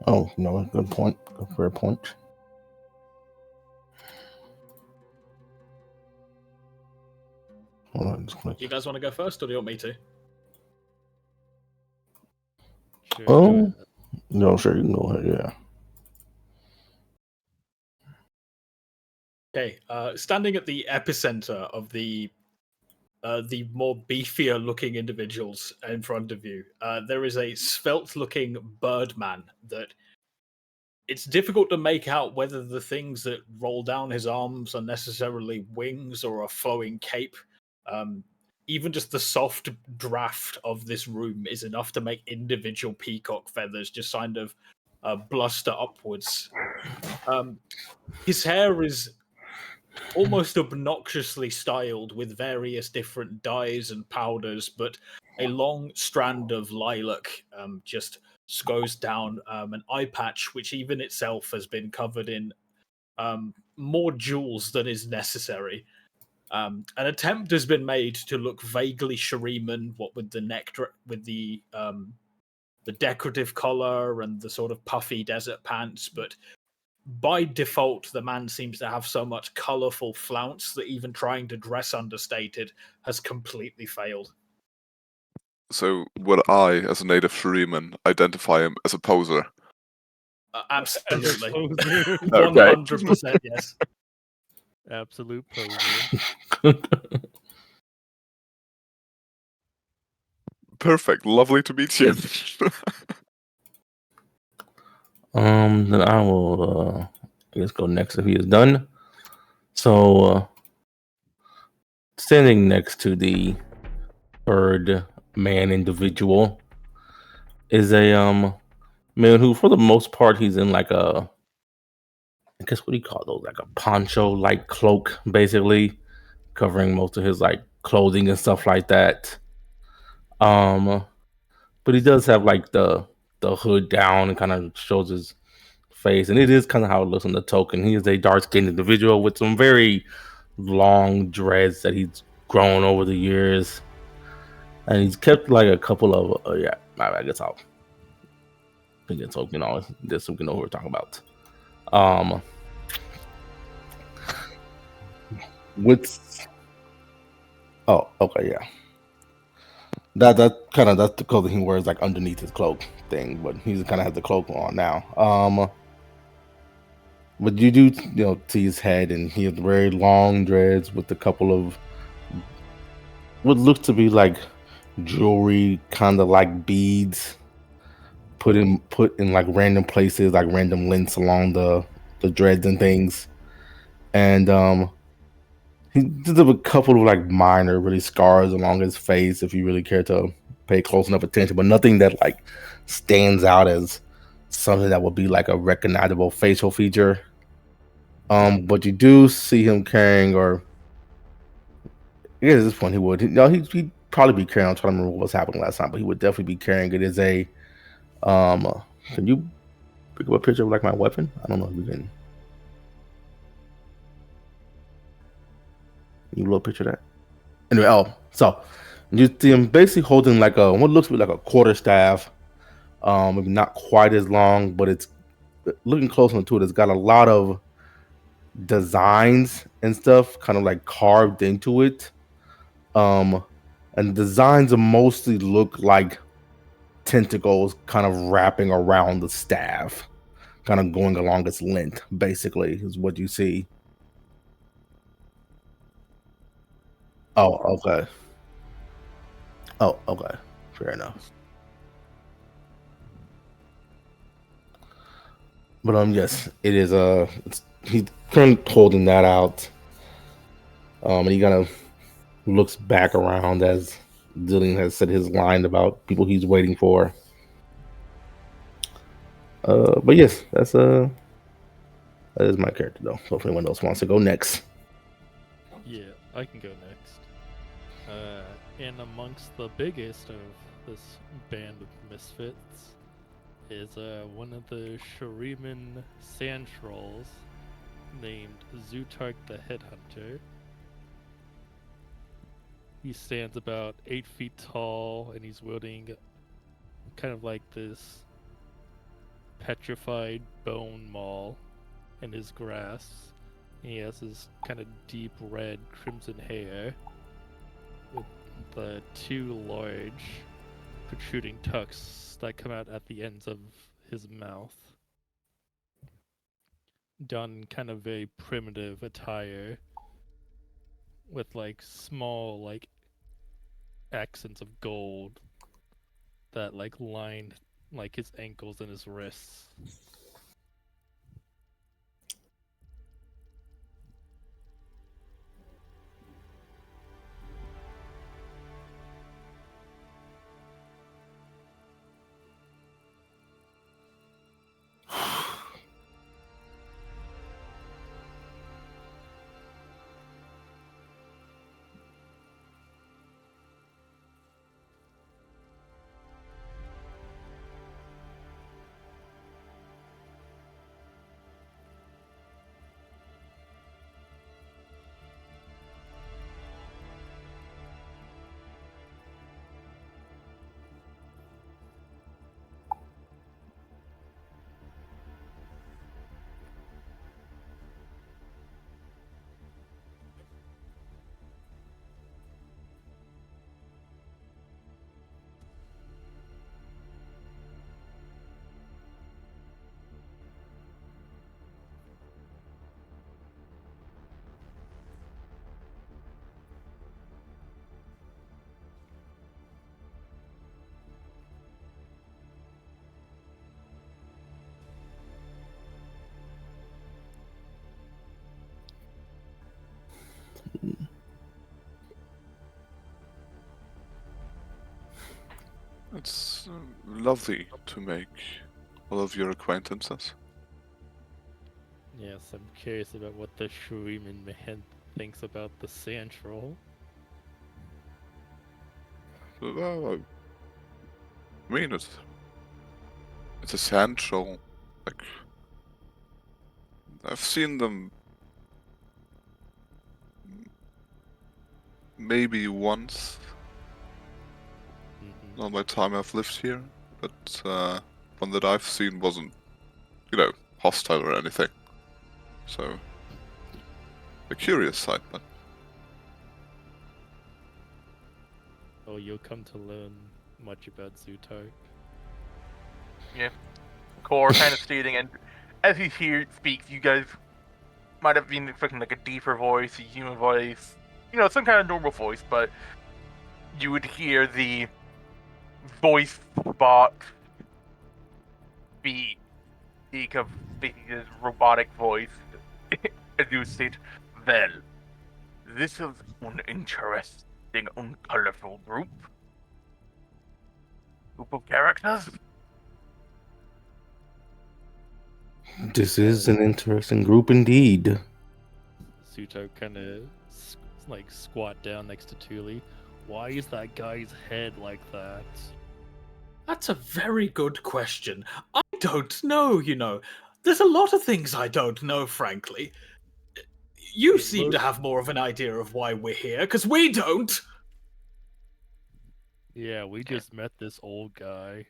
Oh, no, good point. Good fair point. Hold on, just click. You guys want to go first, or do you want me to? Sure, Oh, go ahead. no, sure, you can go ahead. Yeah. Okay, standing at the epicenter of the more beefier-looking individuals in front of you, there is a svelte-looking birdman that it's difficult to make out whether the things that roll down his arms are necessarily wings or a flowing cape. Even just the soft draft of this room is enough to make individual peacock feathers just kind of bluster upwards. His hair is almost obnoxiously styled with various different dyes and powders, but a long strand of lilac just goes down an eye patch, which even itself has been covered in more jewels than is necessary. An attempt has been made to look vaguely Shuriman, what with the with the decorative collar and the sort of puffy desert pants, but by default, the man seems to have so much colorful flounce that even trying to dress understated has completely failed. So would I, as a native Shuriman, identify him as a poser? Absolutely. Poser. 100% yes. Absolute poser. Perfect. Lovely to meet you. Then I will, I guess, go next if he is done. So, standing next to the third man individual is a man who, for the most part, he's in like a, I guess, what do you call those? Like a poncho like cloak, basically covering most of his like clothing and stuff like that. But he does have like the hood down and kind of shows his face, and it is kind of how it looks on the token. He is a dark-skinned individual with some very long dreads that he's grown over the years, and he's kept like a couple of yeah. I guess I'll get so this we can know what we're talking about. With oh, okay, yeah. That's the clothing he wears like underneath his cloak thing, but he's kind of has the cloak on now. But you do see his head, and he has very long dreads with a couple of what looks to be like jewelry, kind of like beads, put in like random places, like random links along the dreads and things. And he does have a couple of like minor, really scars along his face if you really care to pay close enough attention, but nothing that like stands out as something that would be like a recognizable facial feature. But you do see him carrying, or yeah, at this point he would. He'd probably be carrying. I'm trying to remember what was happening last time, but he would definitely be carrying it as a. Can you pick up a picture of like my weapon? I don't know if you can. You little picture of that. Anyway, so you see him basically holding like a what looks to be like a quarter staff. Maybe not quite as long, but it's looking closer to it. It's got a lot of designs and stuff, kind of like carved into it. And designs mostly look like tentacles kind of wrapping around the staff, kind of going along its length, basically, is what you see. Oh, okay. Oh, okay. Fair enough. But yes, it is he's kind of holding that out. And he kind of looks back around as Dillian has said his line about people he's waiting for. But yes, that is my character though. So if anyone else wants to go next. Yeah, I can go next. And amongst the biggest of this band of misfits is one of the Shuriman sand trolls named Zutark the Headhunter. He stands about 8 feet tall, and he's wielding kind of like this petrified bone maul in his grasp. He has his kind of deep red crimson hair with the two large protruding tucks that come out at the ends of his mouth. Done kind of very primitive attire with like small like accents of gold that like line like his ankles and his wrists. It's lovely to make all of your acquaintances. Yes, I'm curious about what the Shuriman man thinks about the sand troll. I mean, it's a sand troll. Like, I've seen them maybe once Mhm. all my time I've lived here, but one that I've seen wasn't, hostile or anything. So, a curious sight, but Oh, you'll come to learn much about Zutark. Core kind of stating, and as he here speaks, you guys might have been expecting like a deeper voice, a human voice, some kind of normal voice, but you would hear the voice box speak of his robotic voice as you state, well, this is an interesting and colorful group of characters. This is an interesting group indeed. Zutark kind of like squat down next to Thule. Why is that guy's head like that? That's a very good question. I don't know, There's a lot of things I don't know, frankly. You It seem to looks- have more of an idea of why we're here, because we don't! Yeah, we just met this old guy.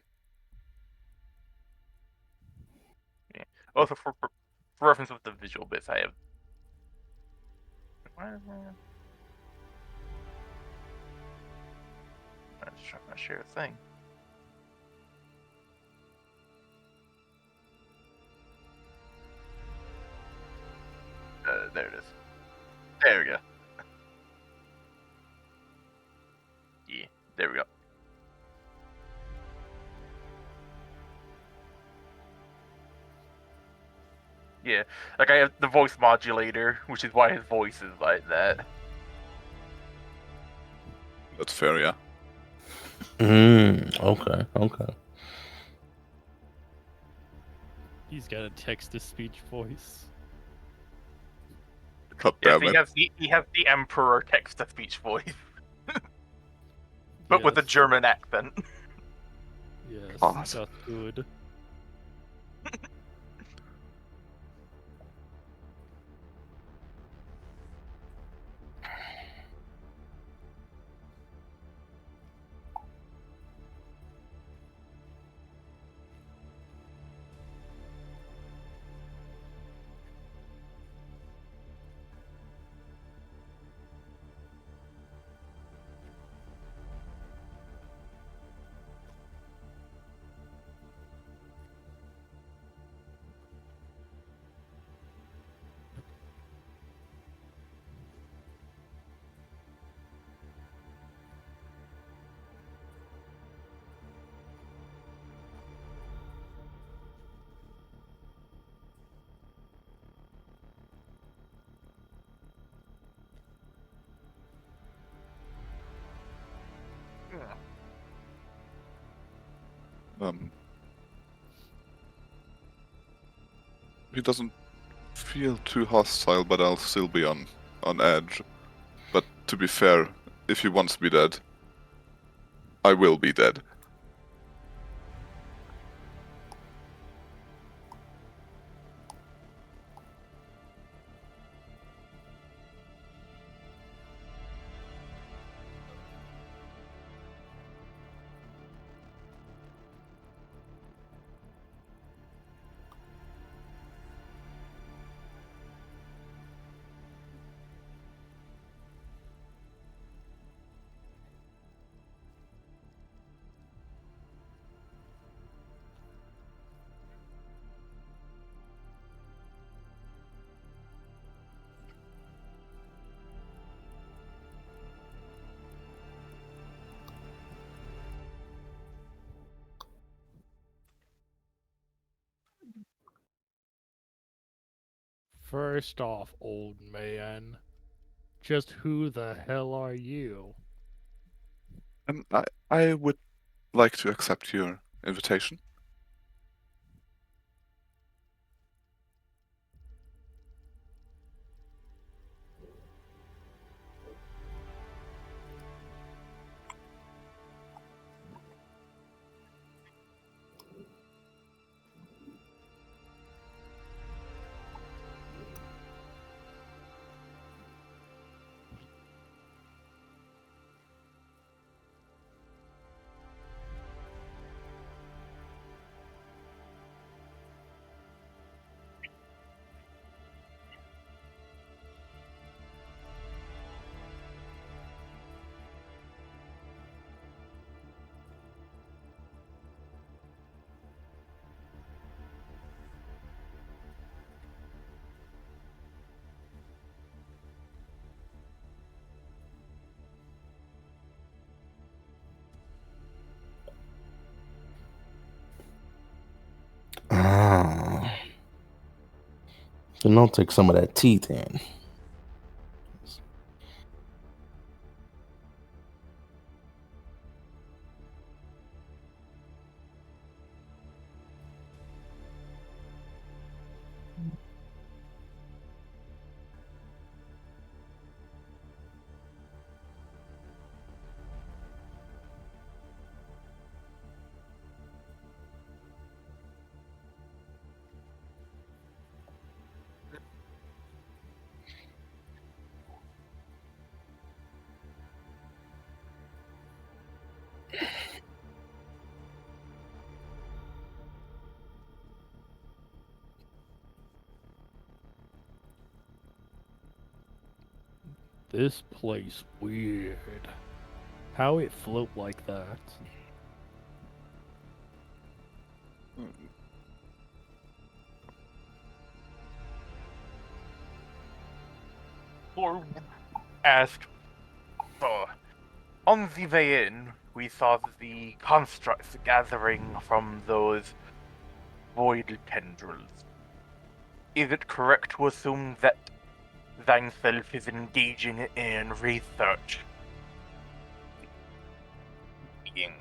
Also, for reference with the visual bits, I have. I'm just trying to share a thing. There it is. There we go. Yeah, there we go. Yeah, like I have the voice modulator, which is why his voice is like that. that's fair, yeah. Okay. He's got a text-to-speech voice. God Yes, damn it. he has the Emperor text-to-speech voice, but with a Yes, German accent. Yes, God. that's good. He doesn't feel too hostile, but I'll still be on edge. But to be fair, if he wants me dead, I will be dead. First off, old man, just who the hell are you? And I would like to accept your invitation. Ah. Then I'll take some of that teeth in. This place weird. How it float like that? Or asked, on the way in, we saw the constructs gathering from those void tendrils. Is it correct to assume that thyself is engaging in research? Being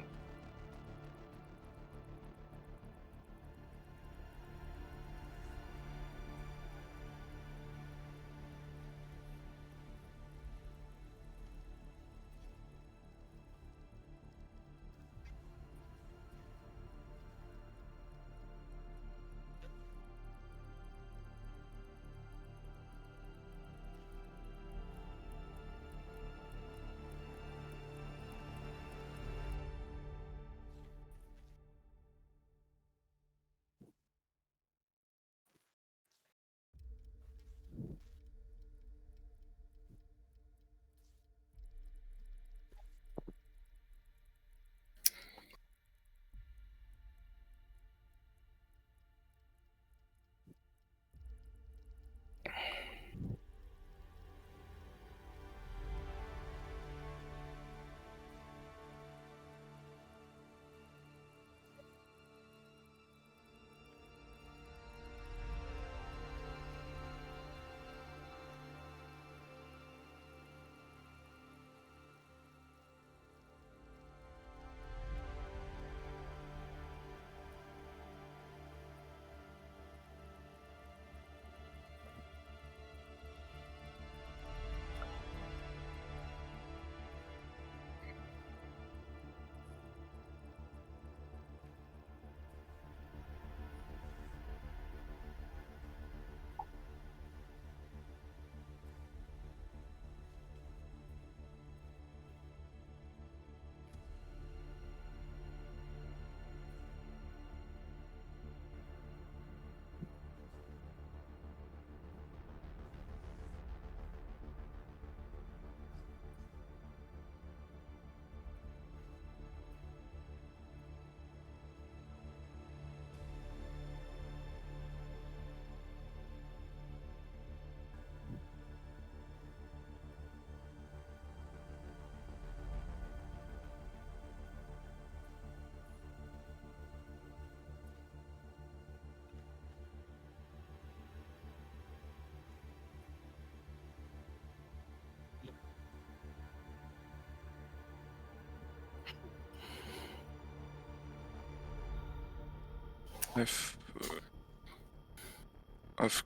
I've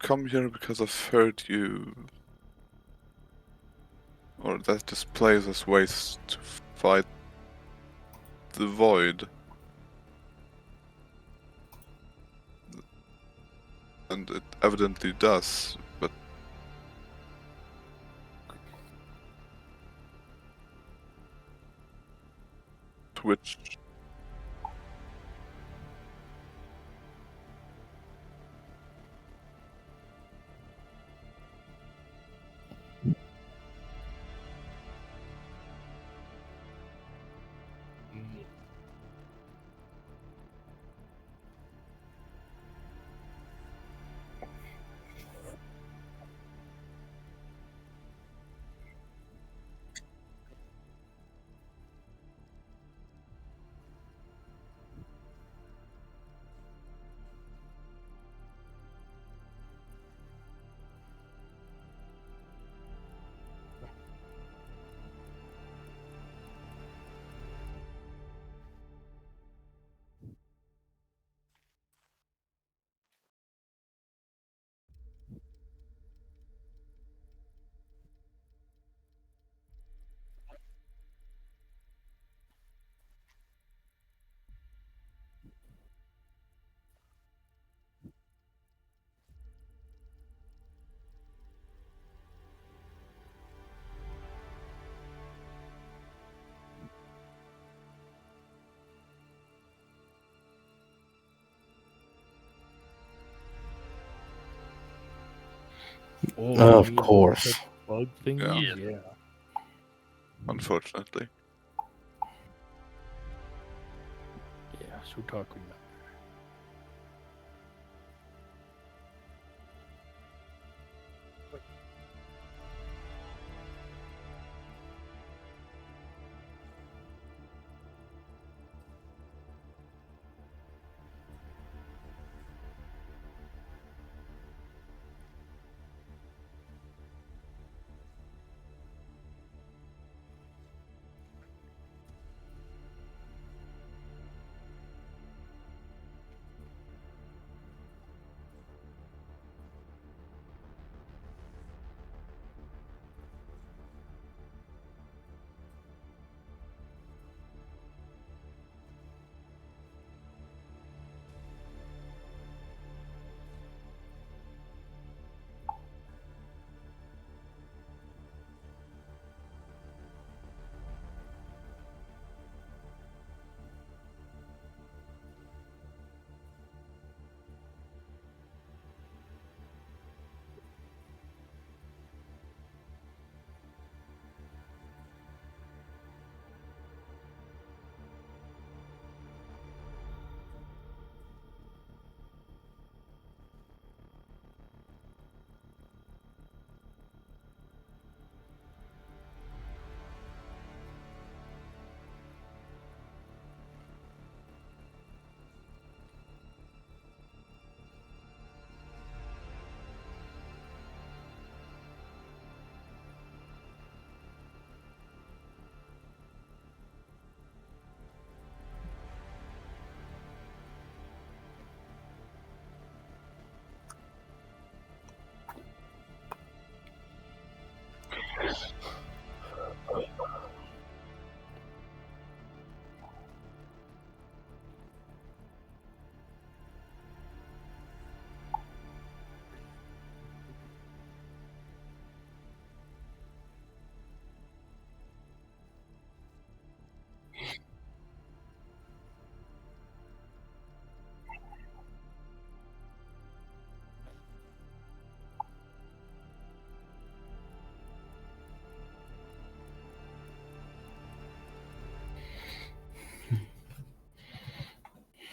come here because I've heard you, or that this place has ways to fight the void. And it evidently does, but which Oh, Of you course. the bug thingies? Yeah. unfortunately. Yeah, Shutaku.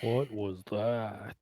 What was that?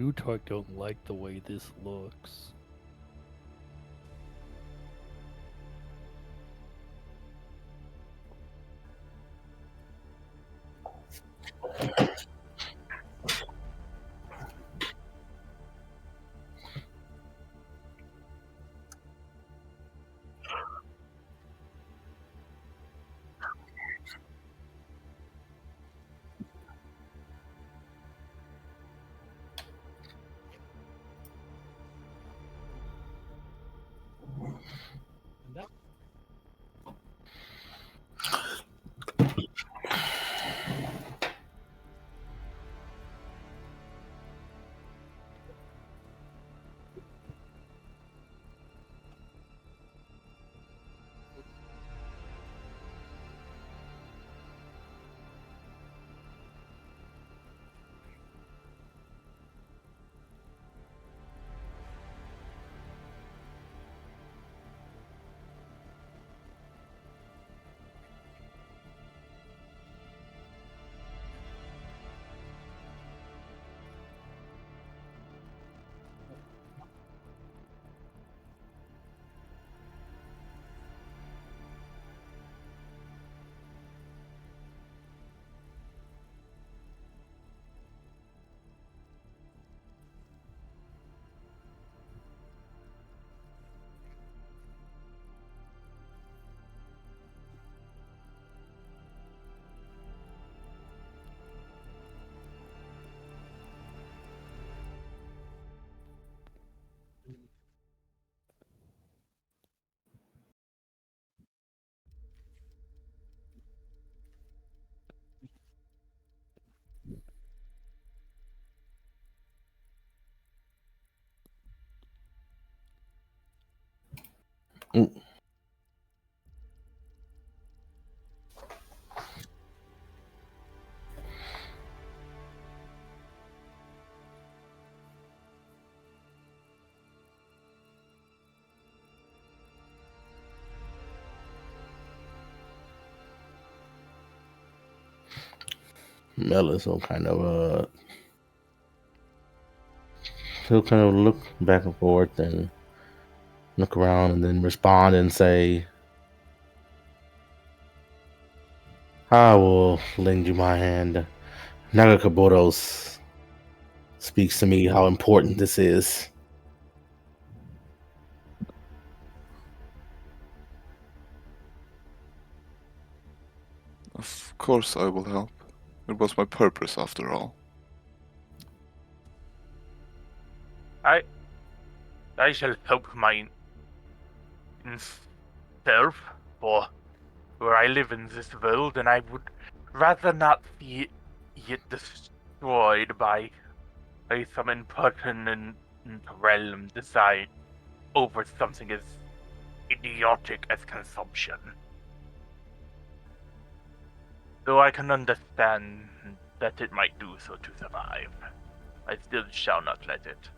Zutark don't like the way this looks. Mm. Mellis will kind of he'll kind of look back and forth and look around and then respond and say, I will lend you my hand. Nagakaboros speaks to me how important this is. Of course I will help. It was my purpose after all. I shall help myself, for where I live in this world, and I would rather not see it destroyed by some impertinent realm design over something as idiotic as consumption. Though I can understand that it might do so to survive, I still shall not let it.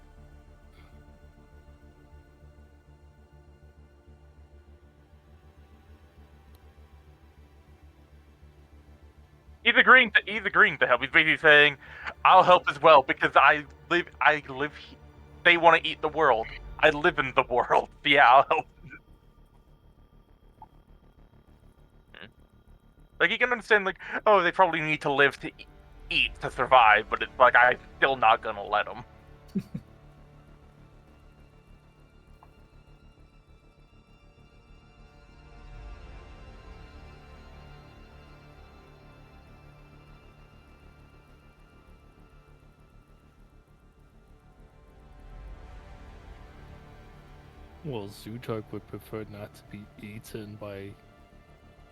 He's agreeing to help. He's basically saying, "I'll help as well because I live. They want to eat the world. I live in the world. Yeah, I'll help." Like he can understand, like, oh, they probably need to live to eat to survive, but it's like I'm still not gonna let them. Well, Zutark would prefer not to be eaten by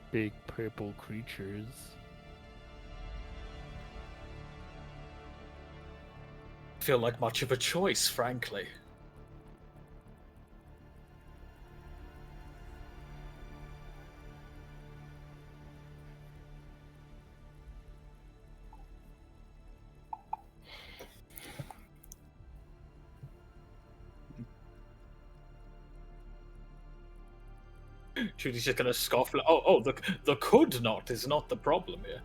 big purple creatures. Feel like much of a choice, frankly. Judy's just gonna scoff. Like, the could not is not the problem here.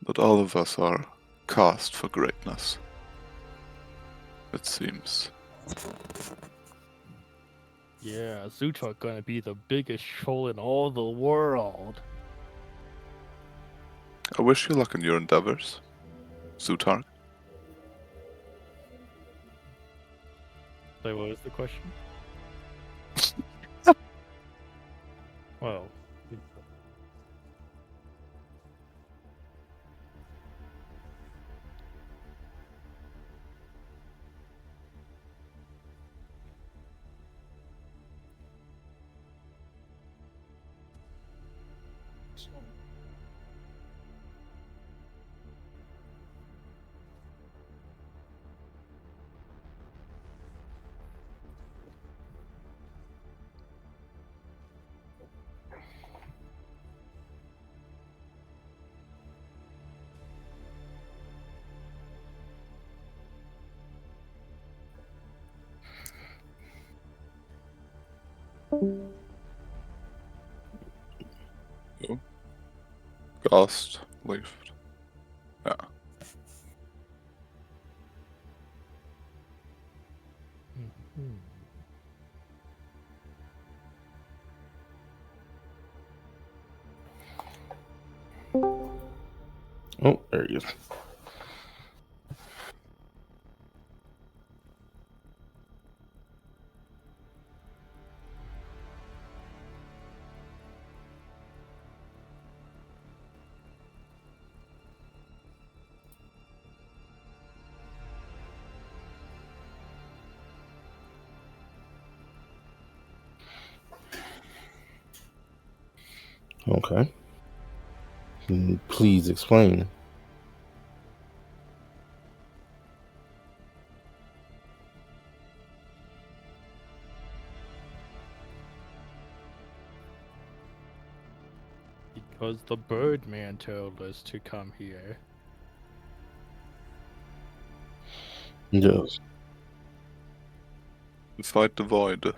But all of us are cast for greatness. It seems. Yeah, Zutar gonna be the biggest troll in all the world. I wish you luck in your endeavors, Zutar. So what was the question? Well, Cast, lift. Yeah. mhm. Oh, there he is. Okay. Please explain. Because the Birdman told us to come here. Yes. Fight the void.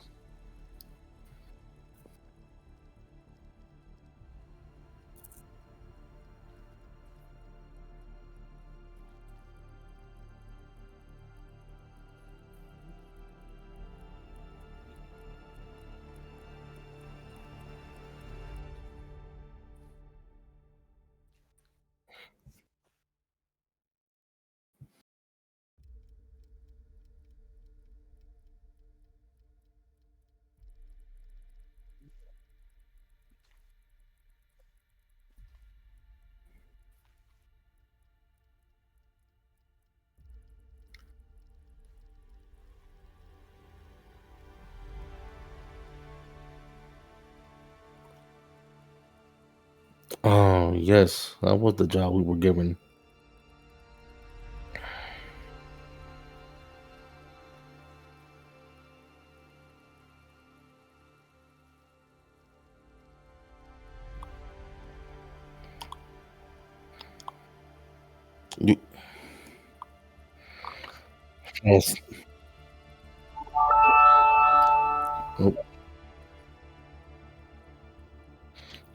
Oh, yes. That was the job we were given. You, yes. Oh,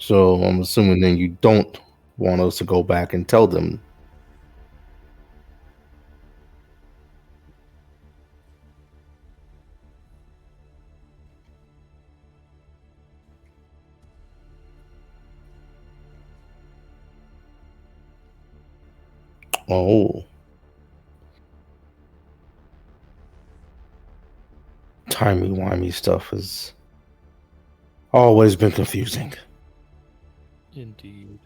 so I'm assuming then you don't want us to go back and tell them. Oh, timey-wimey stuff has always been confusing. Indeed.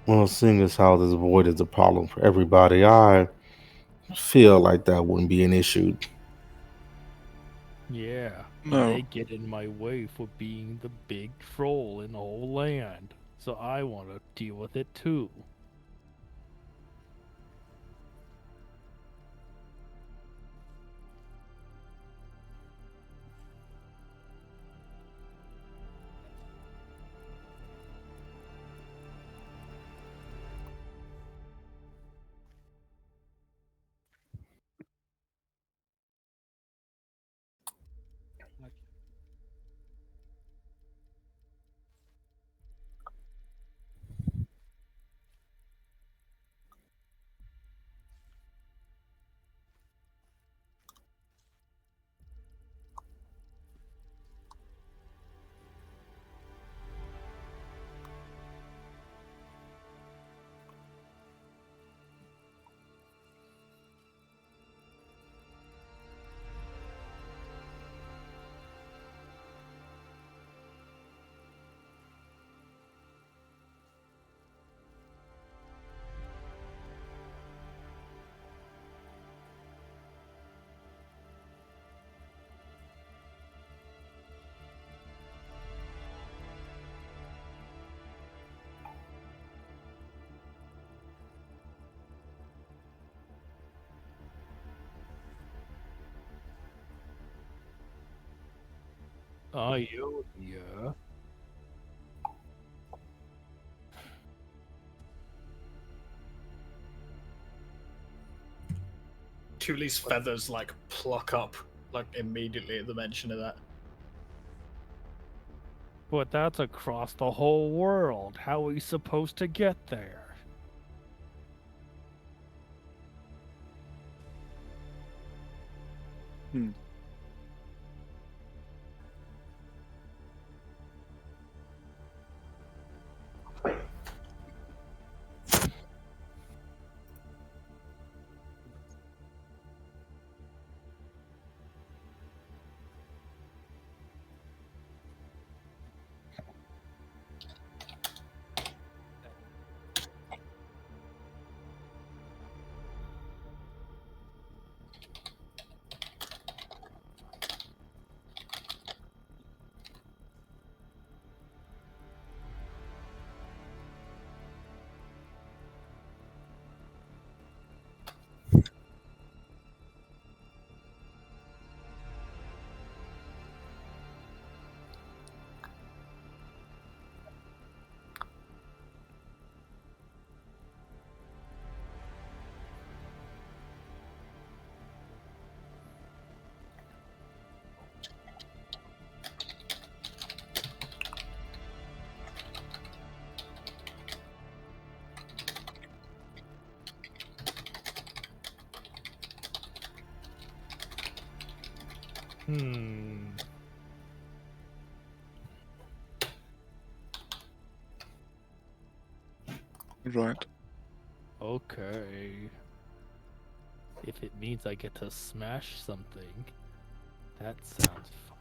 Well, seeing as how this void is a problem for everybody, I feel like that wouldn't be an issue. Yeah, No. they get in my way for being the big troll in the whole land, so I want to deal with it too. Ionia. Tuli's feathers like pluck up like immediately at the mention of that. But that's across the whole world. How are we supposed to get there? Hmm. Right. Okay. If it means I get to smash something, that sounds fun.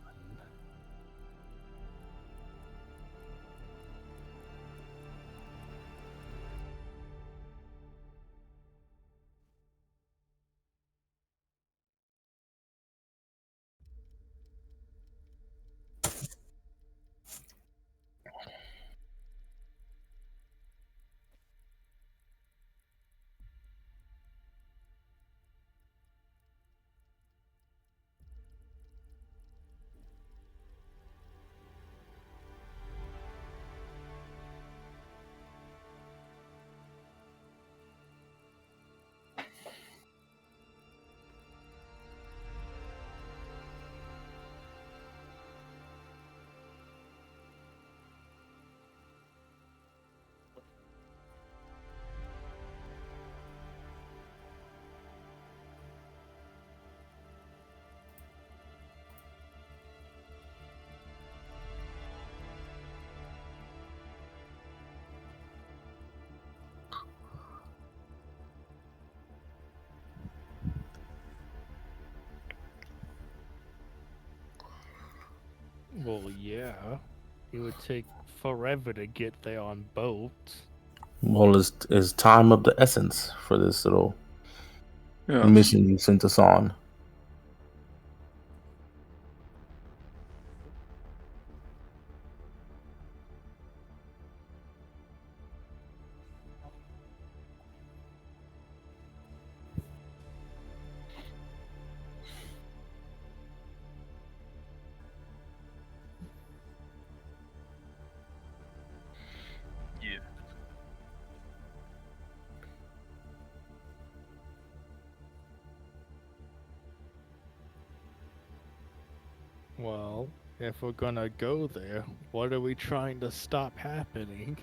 Well, yeah. It would take forever to get there on boats. Well, is time of the essence for this little Yes. mission you sent us on? Yeah. Well, if we're gonna go there, what are we trying to stop happening?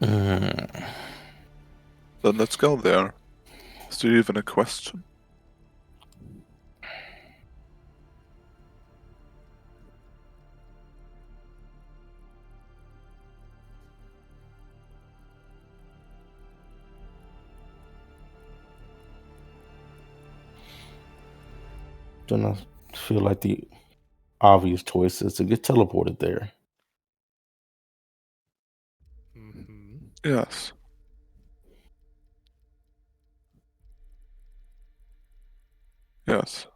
Mm. Then let's go there. Is there even a question? Then I feel like the obvious choice is to get teleported there. Mm-hmm. Yes. Yes.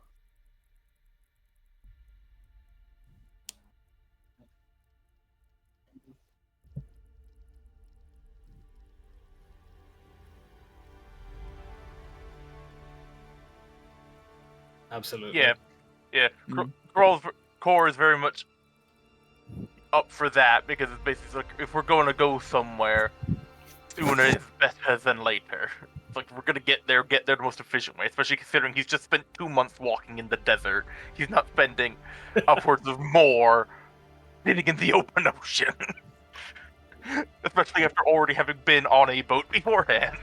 Absolutely. Yeah. Mm. Core is very much up for that because it's basically like if we're going to go somewhere, sooner is better than later. It's like we're gonna get there the most efficient way, especially considering he's just spent 2 months walking in the desert. He's not spending upwards of more sitting in the open ocean. Especially after already having been on a boat beforehand.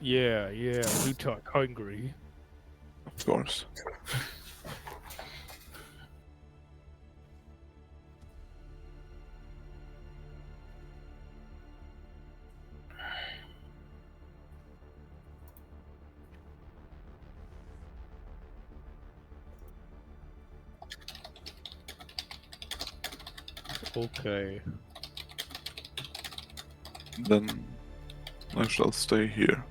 Yeah, we talk hungry. Of course. Okay. Then I shall stay here.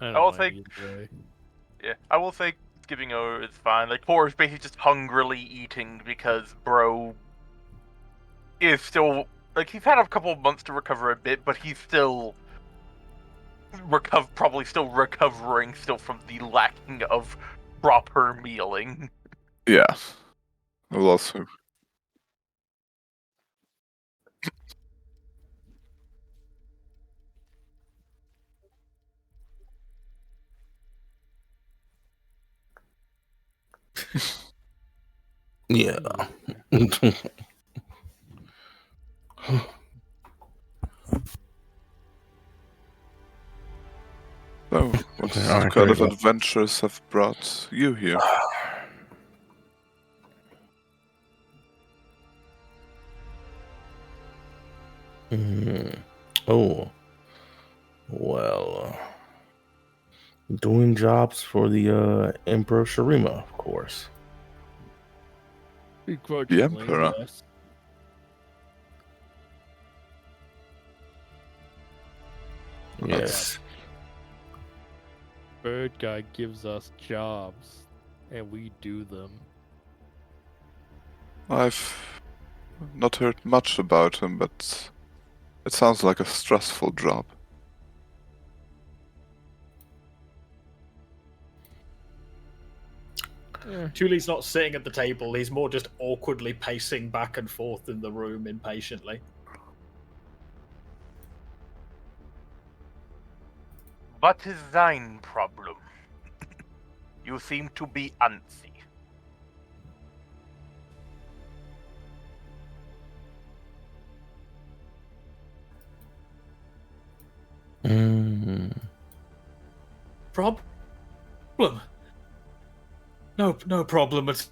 I I don't will mind say, either way. yeah, I will say giving over is fine. Like, Tor is basically just hungrily eating because bro is still, like, he's had a couple of months to recover a bit, but he's still probably still recovering from the lacking of proper mealing. Yeah. I will also. Yeah. So, what Alright, kind there of you go. adventures have brought you here? Oh, well, doing jobs for the Emperor Shurima, of course. Begrudgingly, Emperor? yes. Yes. Bird guy gives us jobs, and we do them. I've not heard much about him, but it sounds like a stressful job. Julie's not sitting at the table, he's more just awkwardly pacing back and forth in the room impatiently. What is thine problem? You seem to be antsy. Problem? No problem at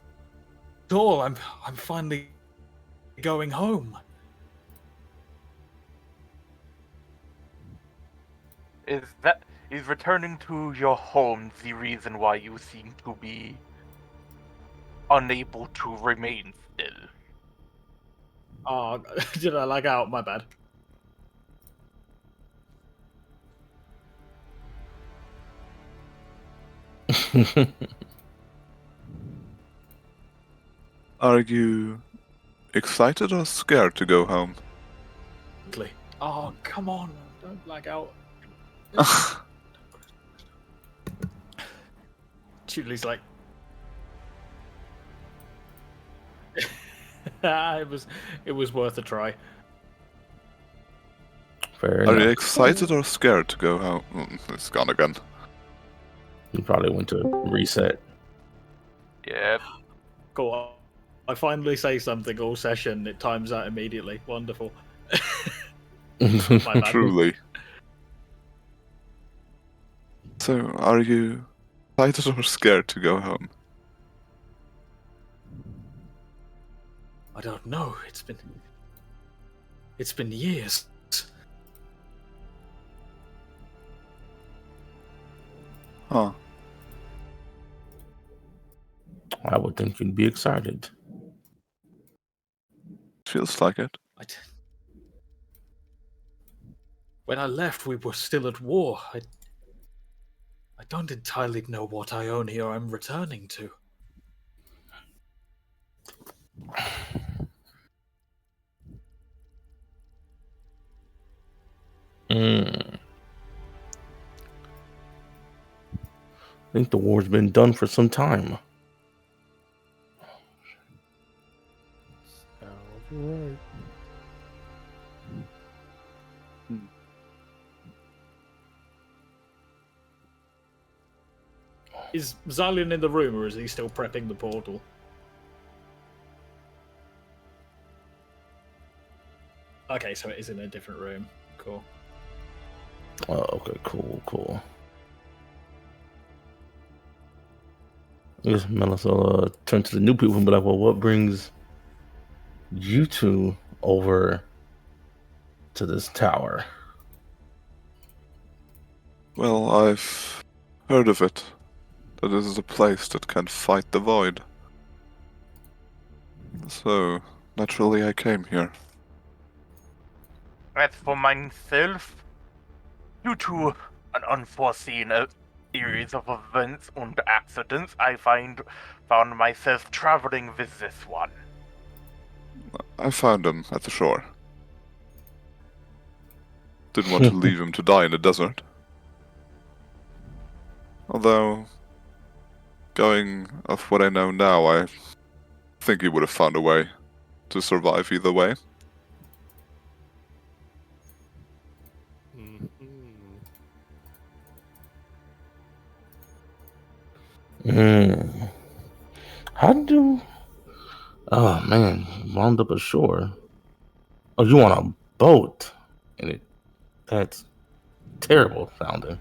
all. I'm finally going home. Is returning to your home the reason why you seem to be unable to remain still? Oh, did I lag out? My bad. Are you excited or scared to go home? Oh, come on. Don't lag out. Julie's like... it was worth a try. Fair Are you enough. excited or scared to go home? It's gone again. You probably went to reset. Yep. Cool. I finally say something all session, it times out immediately. Wonderful. My bad. Truly. So, are you excited or scared to go home? I don't know. It's been years. Huh. I would think you'd be excited. Feels like it. When I left, we were still at war. I don't entirely know what Ionia I'm returning to. I think the war's been done for some time. Sounds right. Is Xalian in the room, or is he still prepping the portal? Okay, so it is in a different room. Cool. Oh, okay, cool. I guess Melis will turn to the new people and be like, well, what brings you two over to this tower? Well, I've heard of it. That this is a place that can fight the void. So, naturally I came here. As for myself, due to an unforeseen series of events and accidents, I found myself traveling with this one. I found him at the shore. Didn't want to leave him to die in the desert. Although, going off what I know now, I think he would have found a way to survive either way. Mhm. How do? Oh man, wound up ashore. Oh, you on a boat, and that's terrible sounding.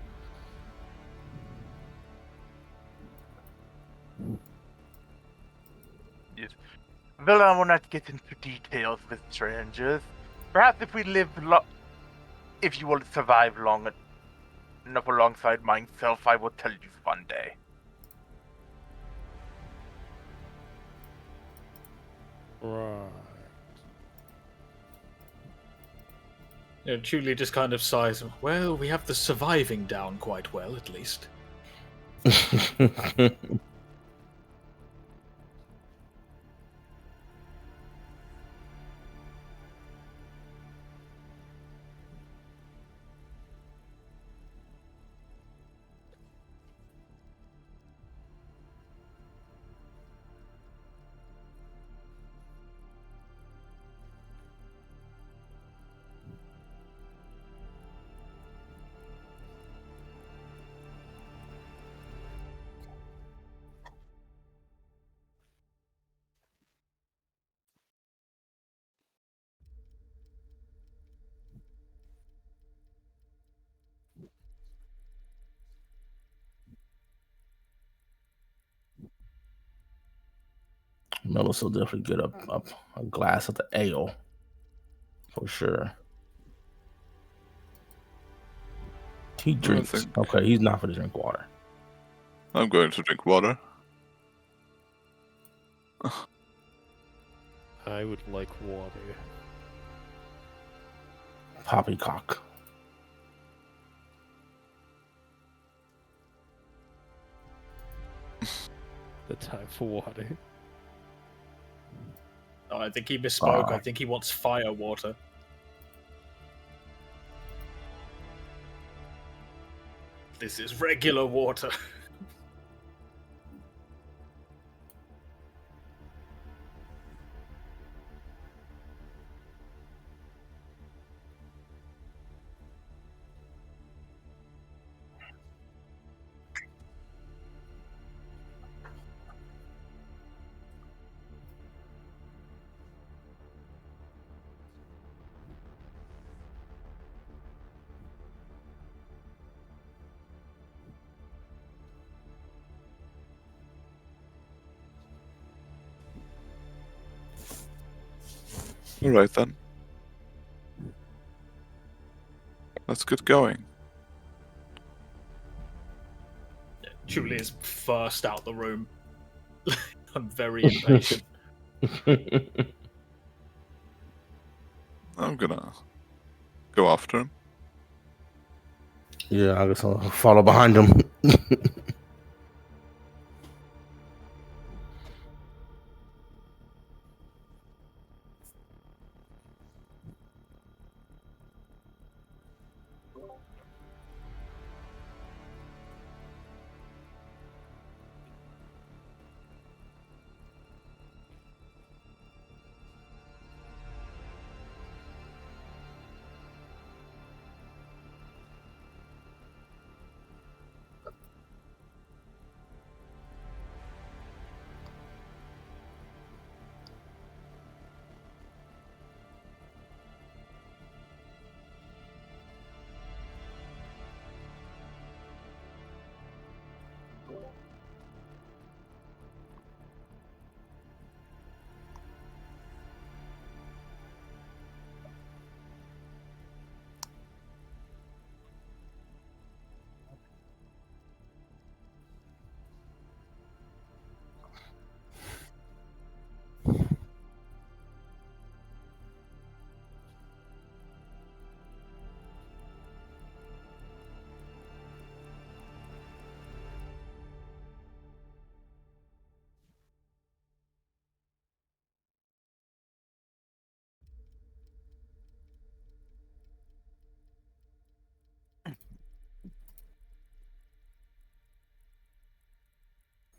Yes. Well, I will not get into details with strangers. Perhaps if we if you will survive long enough alongside myself, I will tell you one day. Right. Julie just kind of sighs. Well, we have the surviving down quite well, at least. Melissa will definitely get a glass of the ale for sure. He drinks. think- Okay, he's not for to drink water. I'm going to drink water. I would like water. Poppycock. The time for water. Oh, I think he misspoke. Ah. I think he wants fire water. This is regular water. Alright then. Let's get going. Julie is first out the room. I'm very impatient. I'm gonna go after him. Yeah, I guess I'll follow behind him.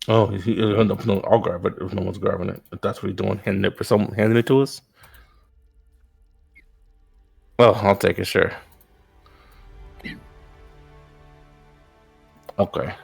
Oh, no, I'll grab it if no one's grabbing it. If that's what he's doing, handing it to us. Well, I'll take it, sure. Okay.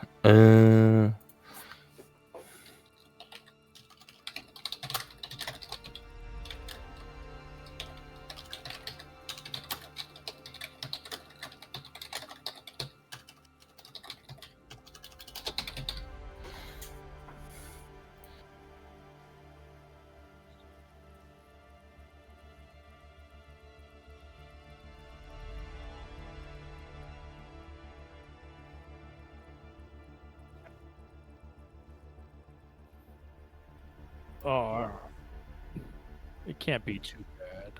Oh, it can't be too bad.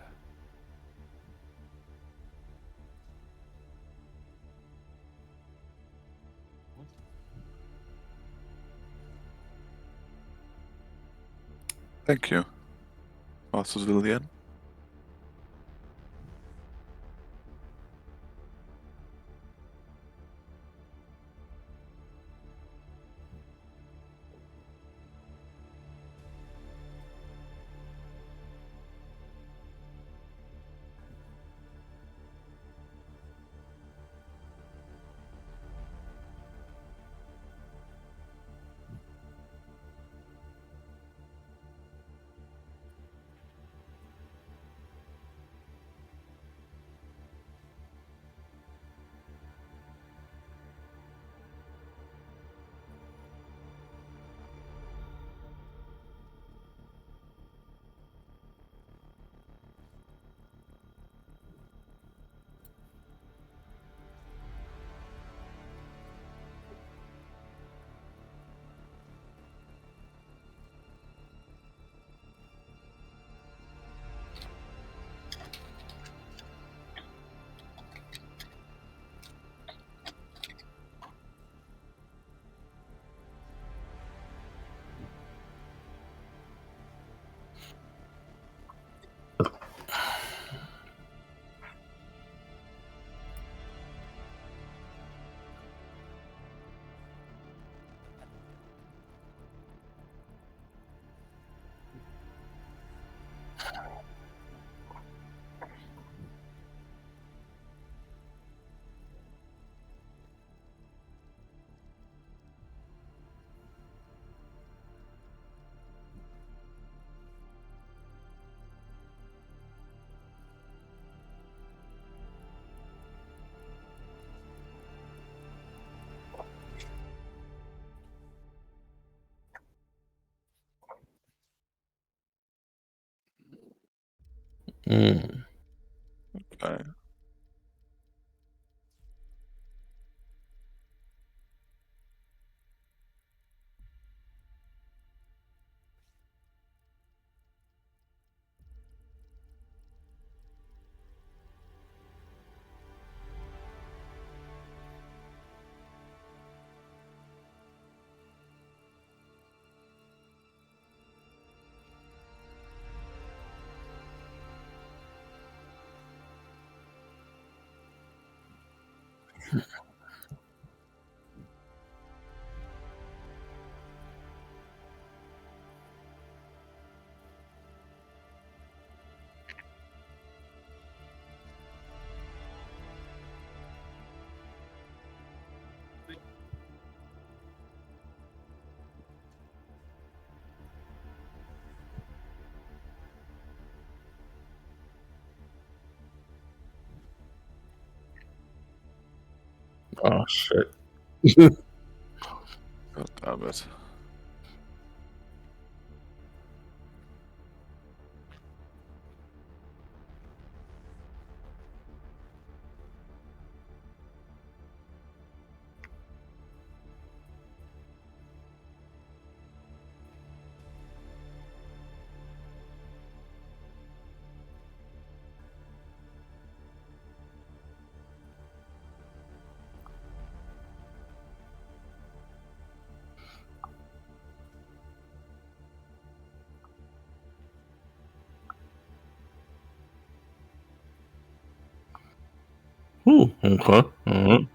Thank you, Master Lillian. Mm. Okay. Oh shit. God damn it. Ooh, okay. All right.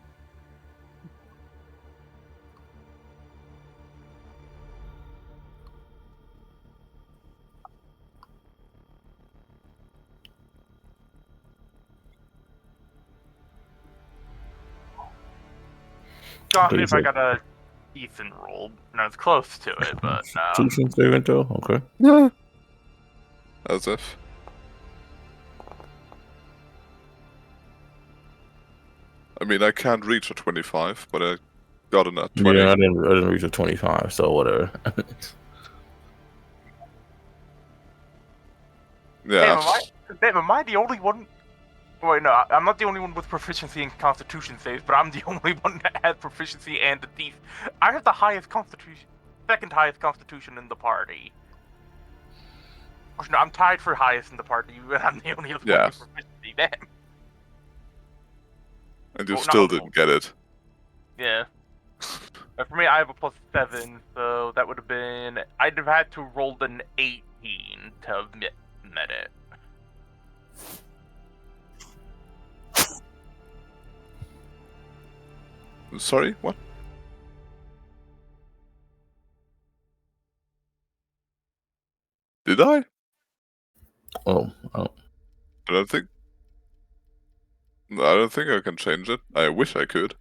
Gone Okay, if I got a decent roll. No, it's close to it, but no. Constitution saving throw. Okay. Yeah. As if. I mean, I can't reach a 25, but I got a nat 20. Yeah, I didn't reach a 25, so whatever. Yeah. Damn, am I the only one? Wait, no, I'm not the only one with proficiency in Constitution saves, but I'm the only one that has proficiency and the I have the highest Constitution, second highest Constitution in the party. Or no, I'm tied for highest in the party, and I'm the only one Yeah. with proficiency. Damn. And you Well, still not- didn't get it. Yeah. For me, I have a +7, so that would have been. I'd have had to roll an 18 to have met it. Sorry, what? Did I? Oh, I don't think. I don't think I can change it. I wish I could.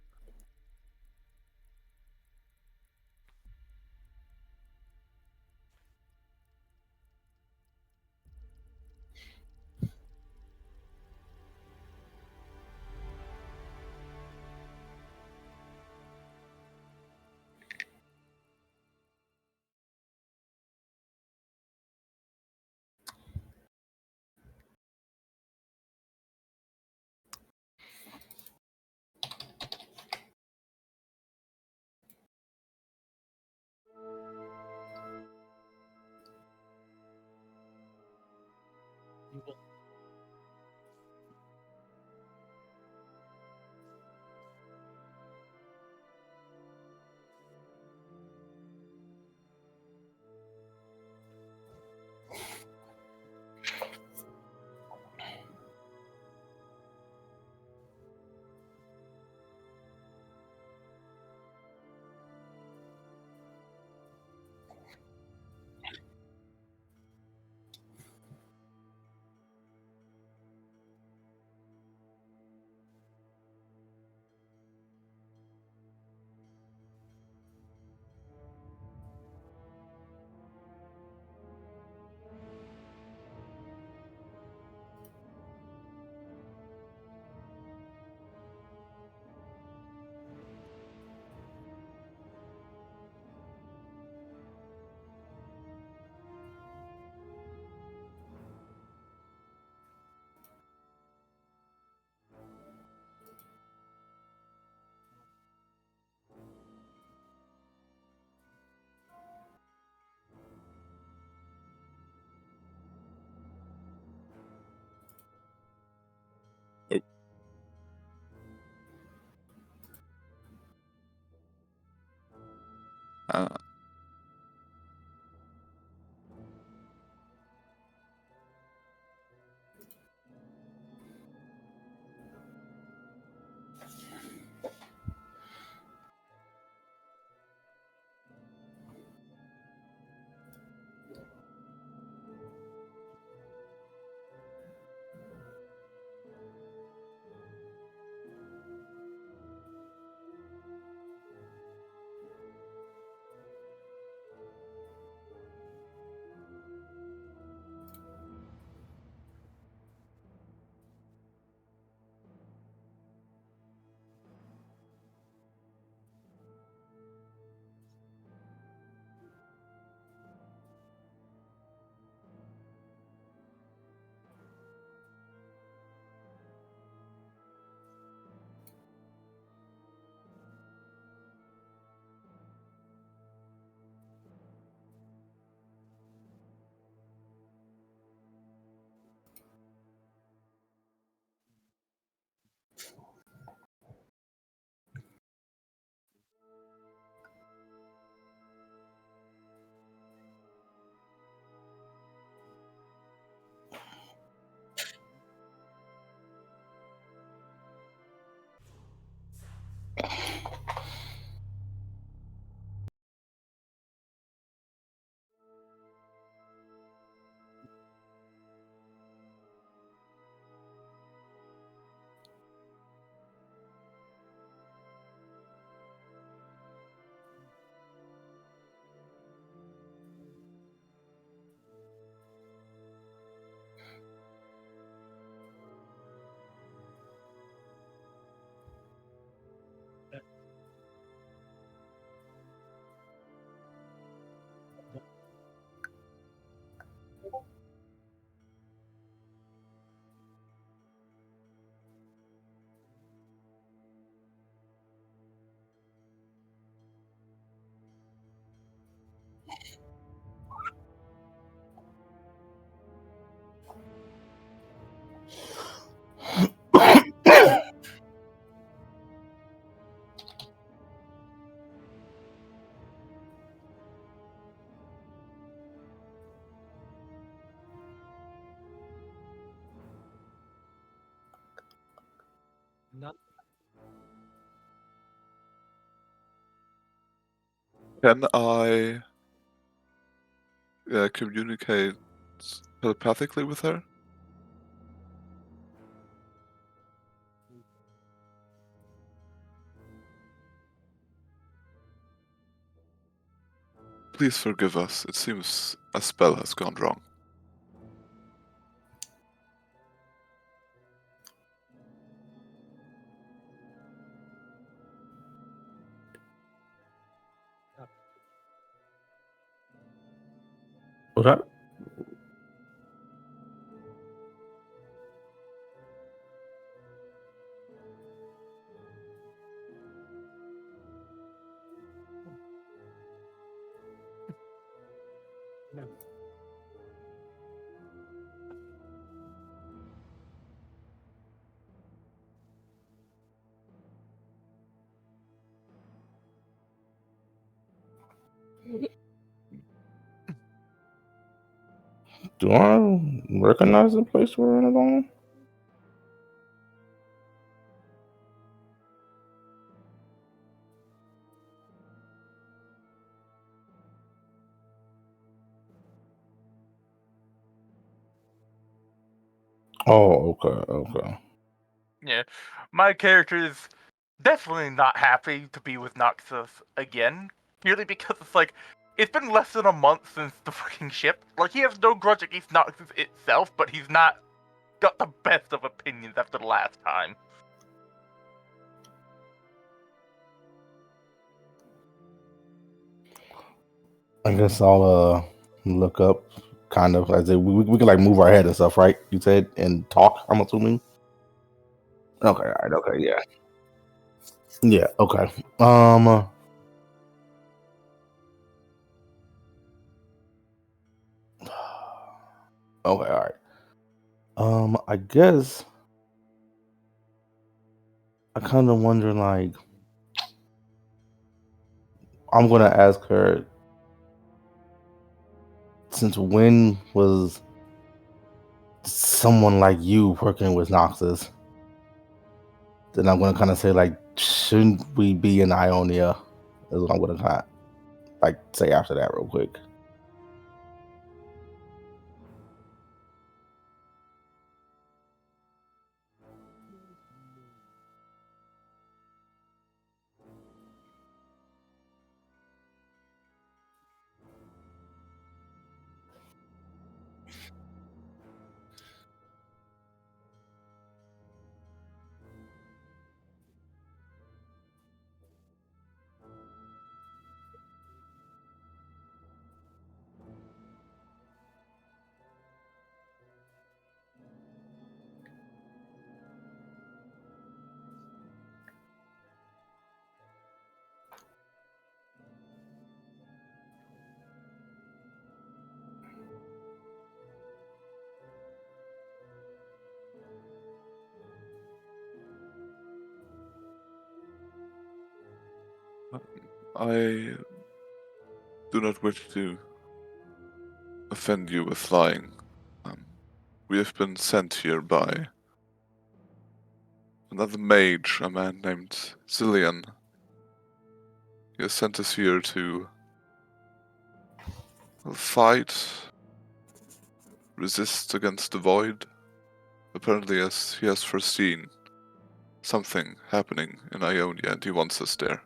Can I communicate telepathically with her? Please forgive us. It seems a spell has gone wrong. What's that? Do I recognize the place we're in going? Oh, okay. Yeah, my character is definitely not happy to be with Noxus again. Purely because it's like, it's been less than a month since the fucking ship. Like, he has no grudge against Noxus itself, but he's not got the best of opinions after the last time. I guess I'll look up kind of as we can like move our head and stuff, right? You said and talk, I'm assuming. Okay, all right, okay, yeah. Yeah, okay. Okay, all right. I guess I kind of wonder, like, I'm gonna ask her, since when was someone like you working with Noxus? Then I'm gonna kind of say, like, shouldn't we be in Ionia? Is what I'm gonna kind of like say after that real quick. I do not wish to offend you with lying. We have been sent here by another mage, a man named Zillion. He has sent us here to fight, resist against the void. Apparently, as he has foreseen something happening in Ionia, and he wants us there.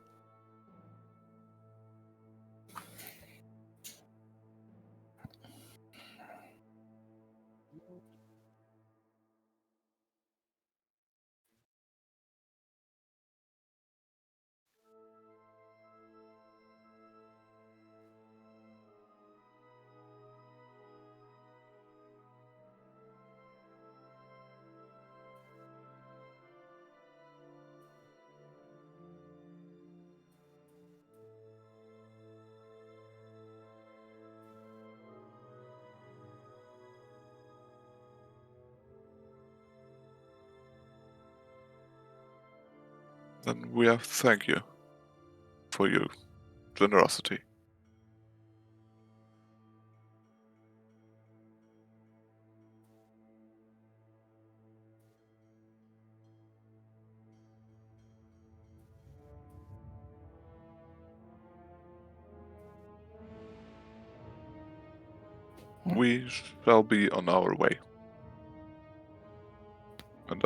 Then we have to thank you for your generosity. We shall be on our way. And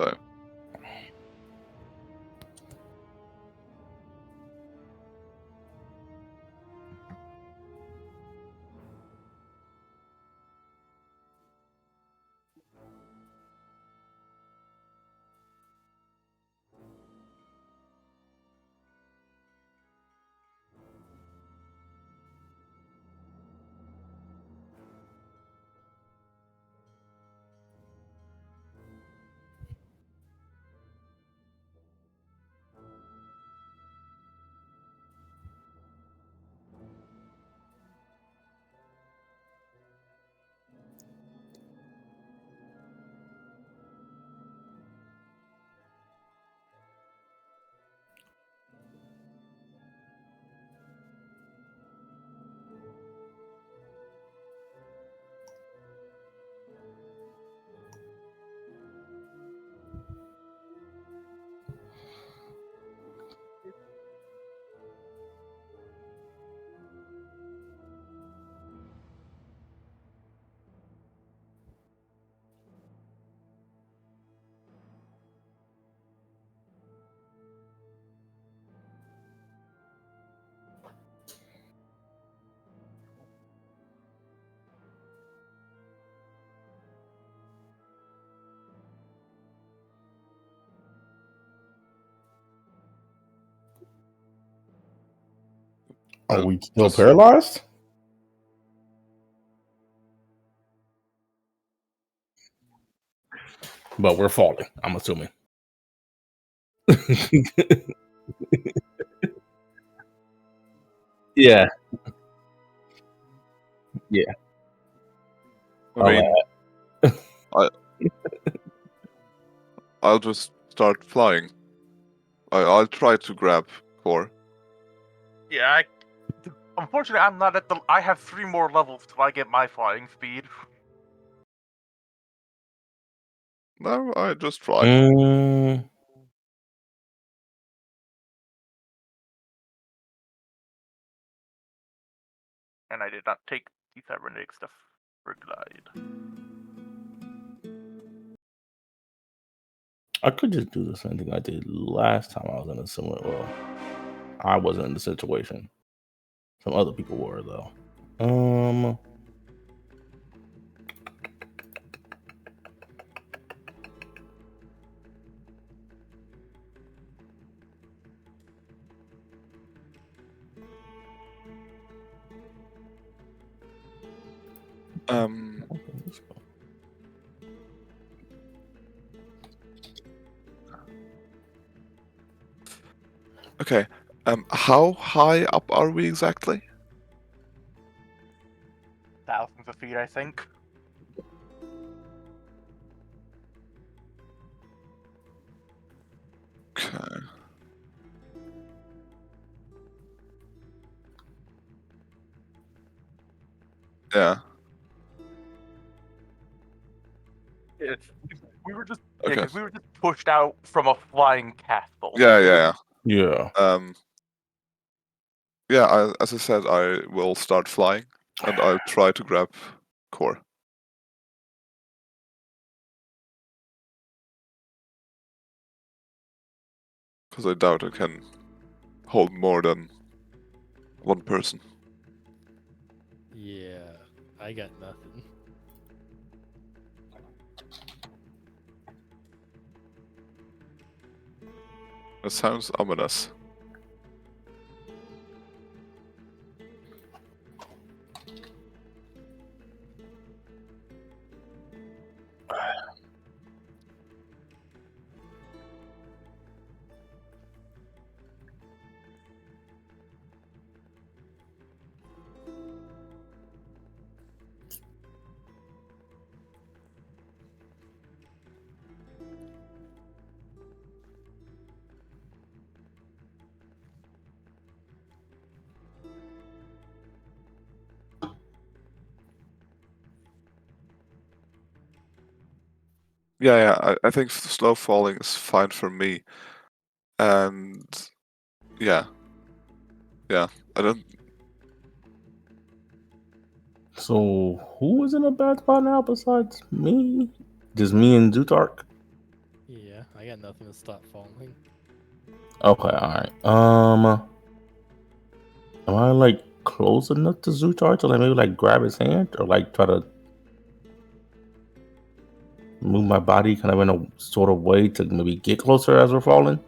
Are we still just- paralyzed? But we're falling, I'm assuming. Yeah. Yeah. I mean, I'll just start flying. I'll try to grab Core. Yeah, unfortunately, I'm not at the. I have 3 more levels till I get my flying speed. No, I just fly. And I did not take the cybernetic stuff for glide. I could just do the same thing I did last time I was in a similar. Well, I wasn't in the situation. Some other people were though. Okay. How high up are we exactly? Thousands of feet, I think. Okay. Yeah. We were just Okay. because we were just pushed out from a flying castle. Yeah. Yeah. Yeah. As I said, I will start flying, and I'll try to grab Core. Because I doubt I can hold more than one person. Yeah, I got nothing. That sounds ominous. Yeah. I think slow falling is fine for me. And yeah. I don't. So who is in a bad spot now besides me? Just me and Zutark? Yeah, I got nothing to stop falling. Okay, alright. Am I like close enough to Zutark to like maybe like grab his hand or like try to move my body kind of in a sort of way to maybe get closer as we're falling?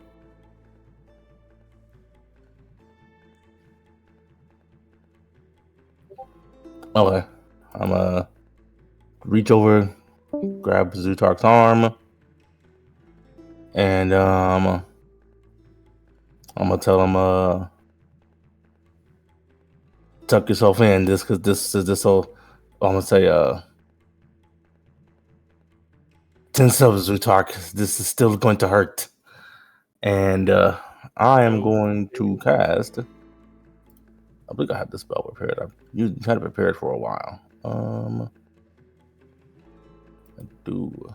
Okay. I'm reach over, grab Zutark's arm, and I'm gonna tell him tuck yourself in this because this will I'm gonna say tense up, Zutark. This is still going to hurt. And I am going to cast. I believe I have this spell prepared. I've had it prepared for a while. I do.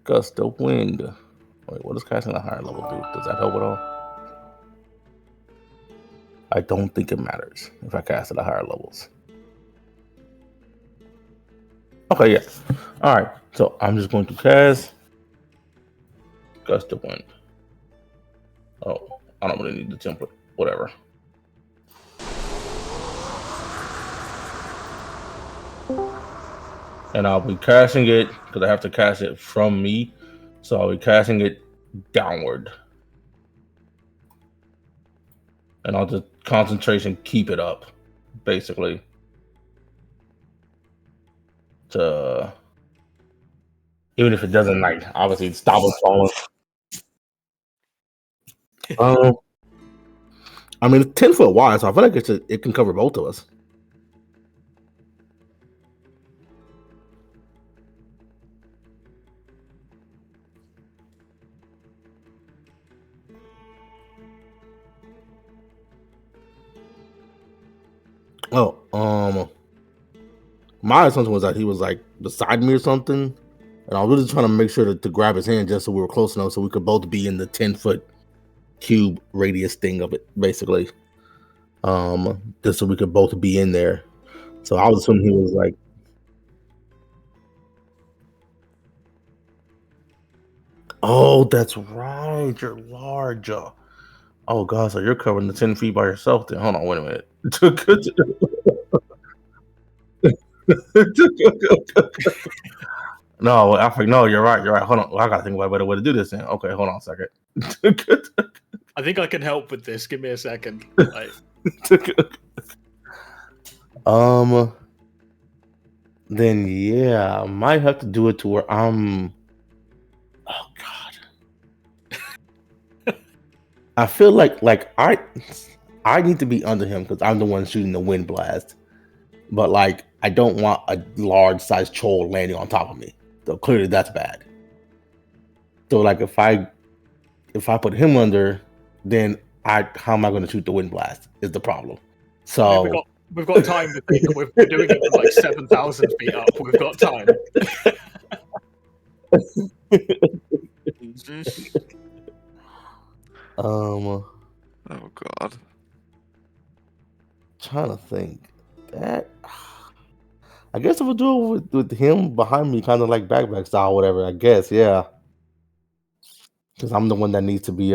Gust of wind. Wait, what does casting a higher level do? Does that help at all? I don't think it matters if I cast at the higher levels. Okay, yeah. All right. So I'm just going to cast Gust of Wind. Oh, I don't really need the template. Whatever. And I'll be casting it because I have to cast it from me. So I'll be casting it downward. And I'll just concentration keep it up, basically. To even if it doesn't like obviously stop us falling. I mean, it's 10-foot wide, so I feel like it can cover both of us. Oh, my assumption was that he was like beside me or something, and I was really trying to make sure to grab his hand just so we were close enough so we could both be in the 10-foot cube radius thing of it, basically. Just so we could both be in there. So I was assuming he was like, oh, that's right, you're large. Oh god, so you're covering the 10 feet by yourself then. Hold on, wait a minute. No, I think no, you're right. You're right. Hold on. Well, I gotta think about a better way to do this then. Okay, hold on a second. I think I can help with this. Give me a second. Then yeah, I might have to do it to where I'm. Oh god. I feel like I need to be under him because I'm the one shooting the wind blast. But like I don't want a large sized troll landing on top of me. So clearly that's bad. So like if I put him under, then how am I going to shoot the wind blast? Is the problem. So we've got time to think. We're doing it from like 7,000 feet up. We've got time. Oh god. Trying to think that. I guess if we do it with him behind me, kind of like backpack style, whatever. I guess, yeah. Because I'm the one that needs to be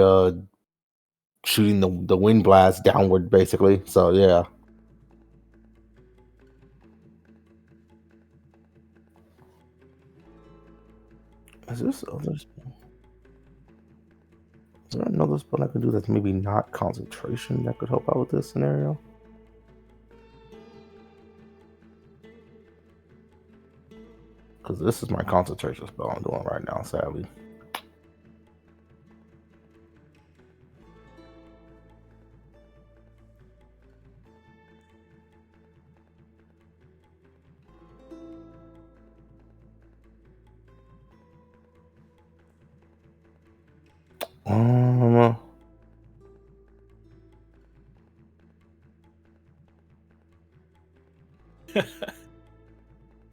shooting the wind blast downward, basically. So yeah. Is there another spell I could do that's maybe not concentration that could help out with this scenario? Because this is my concentration spell I'm doing right now, sadly.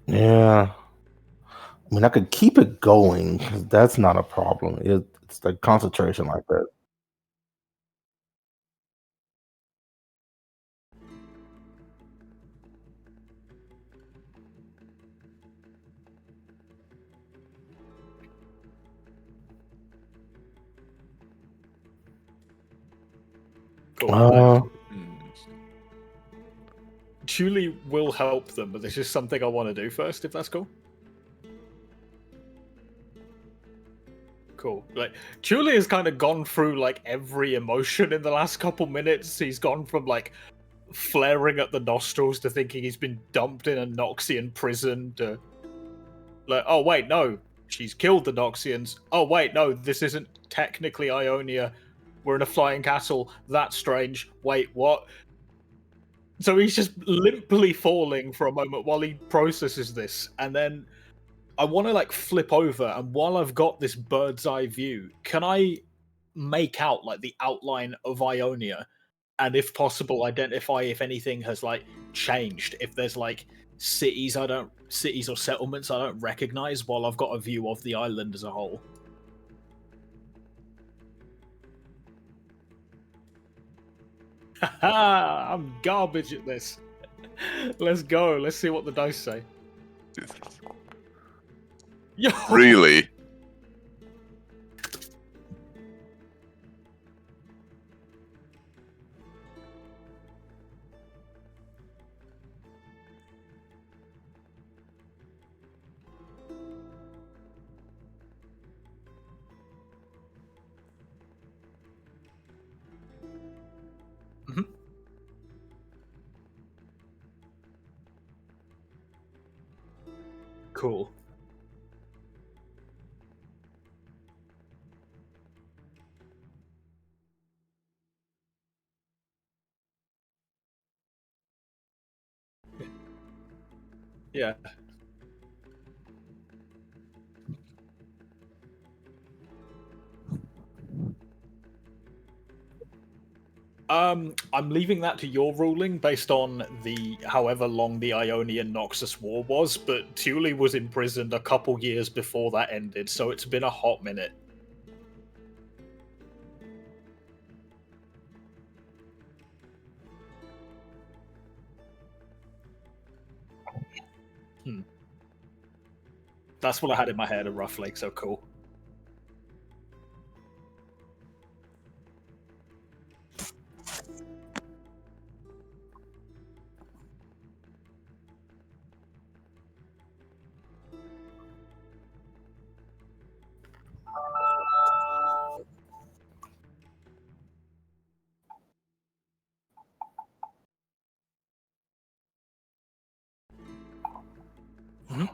Yeah. I mean, I could keep it going because that's not a problem. It's like concentration like that. Cool. Hmm. Julie will help them, but this is something I want to do first, if that's cool. Cool. Like, Julie has kind of gone through like every emotion in the last couple minutes. He's gone from like flaring at the nostrils to thinking he's been dumped in a Noxian prison to like, oh wait, no, she's killed the Noxians. Oh wait, no, this isn't technically Ionia. We're in a flying castle. That's strange. Wait, what? So he's just limply falling for a moment while he processes this, and then I want to like flip over, and while I've got this bird's eye view, can I make out like the outline of Ionia, and if possible, identify if anything has like changed, if there's like cities or settlements I don't recognize, while I've got a view of the island as a whole. Haha, I'm garbage at this. Let's go. Let's see what the dice say. Yo! Really? Mhm. Cool. Yeah. I'm leaving that to your ruling based on the however long the Ionian Noxus War was, but Thule was imprisoned a couple years before that ended, so it's been a hot minute. That's what I had in my head, roughly, so cool. Mhm.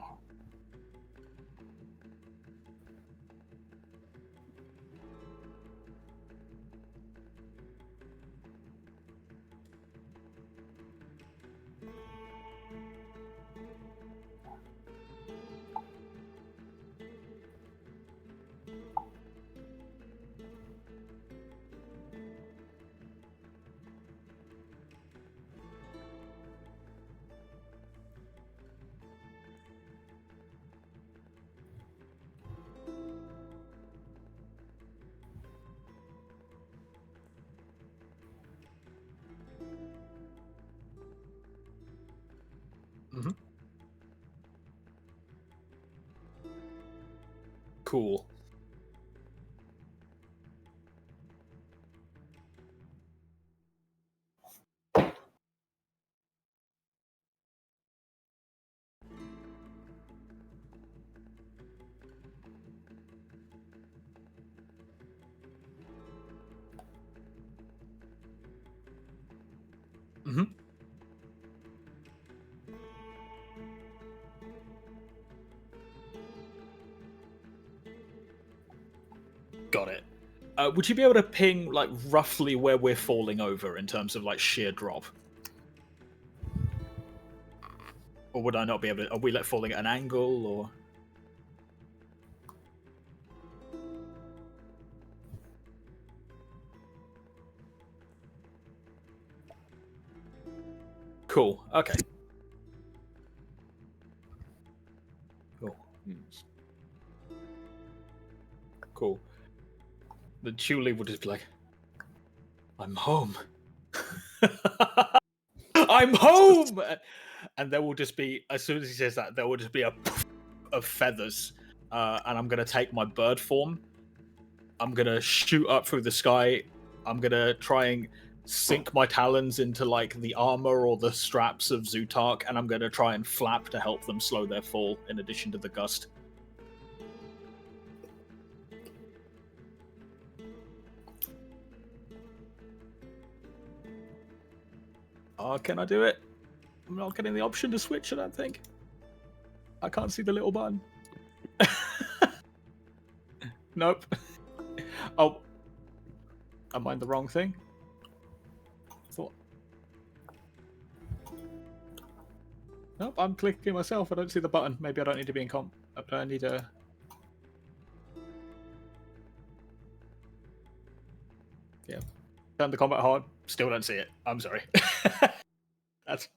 Mhm. Cool. Mhm. Got it. Would you be able to ping like roughly where we're falling over in terms of like sheer drop? Or would I not be able to? Are we like falling at an angle or? Cool. Okay. Cool. Cool. The Julie would just be like, "I'm home. I'm home!" And there will just be, as soon as he says that, there will just be a poof of feathers. And I'm gonna take my bird form. I'm gonna shoot up through the sky. I'm gonna try and sink my talons into like the armor or the straps of Zutark, and I'm going to try and flap to help them slow their fall. In addition to the gust. Can I do it? I'm not getting the option to switch. I don't think. I can't see the little button. Nope. Oh. Am I in the wrong thing? Thought. Nope, I'm clicking myself. I don't see the button. Maybe I don't need to be in comp. I need a... Yeah. Turn the combat hard. Still don't see it. I'm sorry. That's...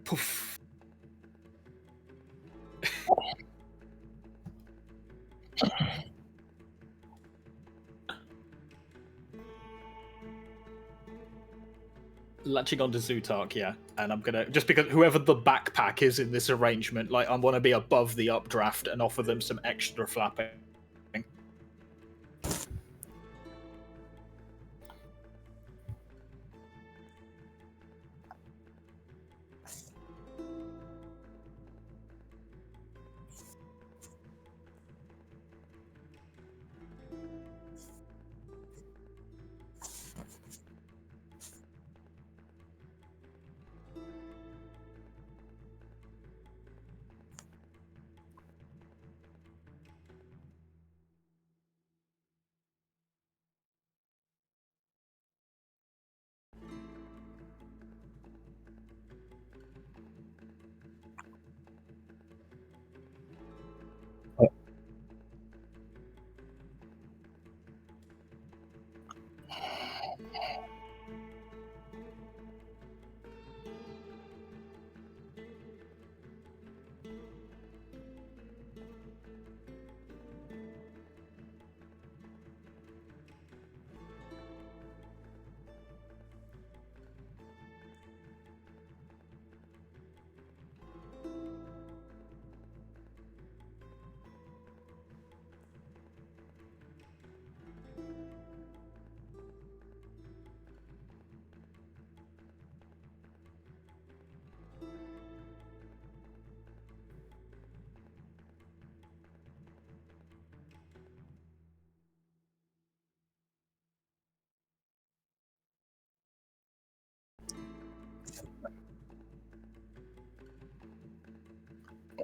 Poof. Latching onto Zutark, yeah. And I'm gonna, just because whoever the backpack is in this arrangement, like I want to be above the updraft and offer them some extra flapping.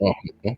Oh, okay.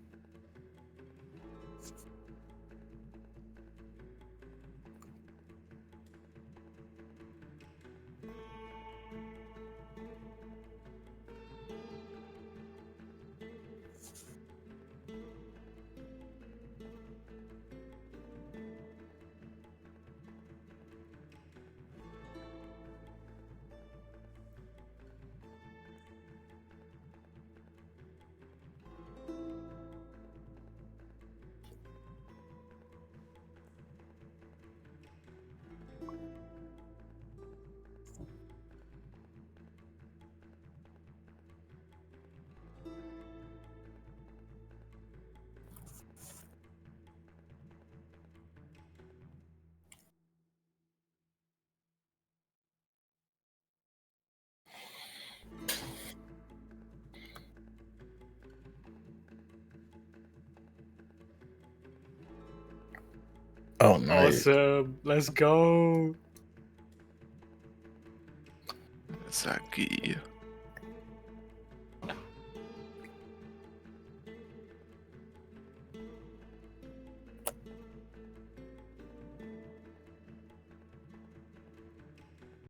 Oh, nice. Awesome. Let's go. Zaki.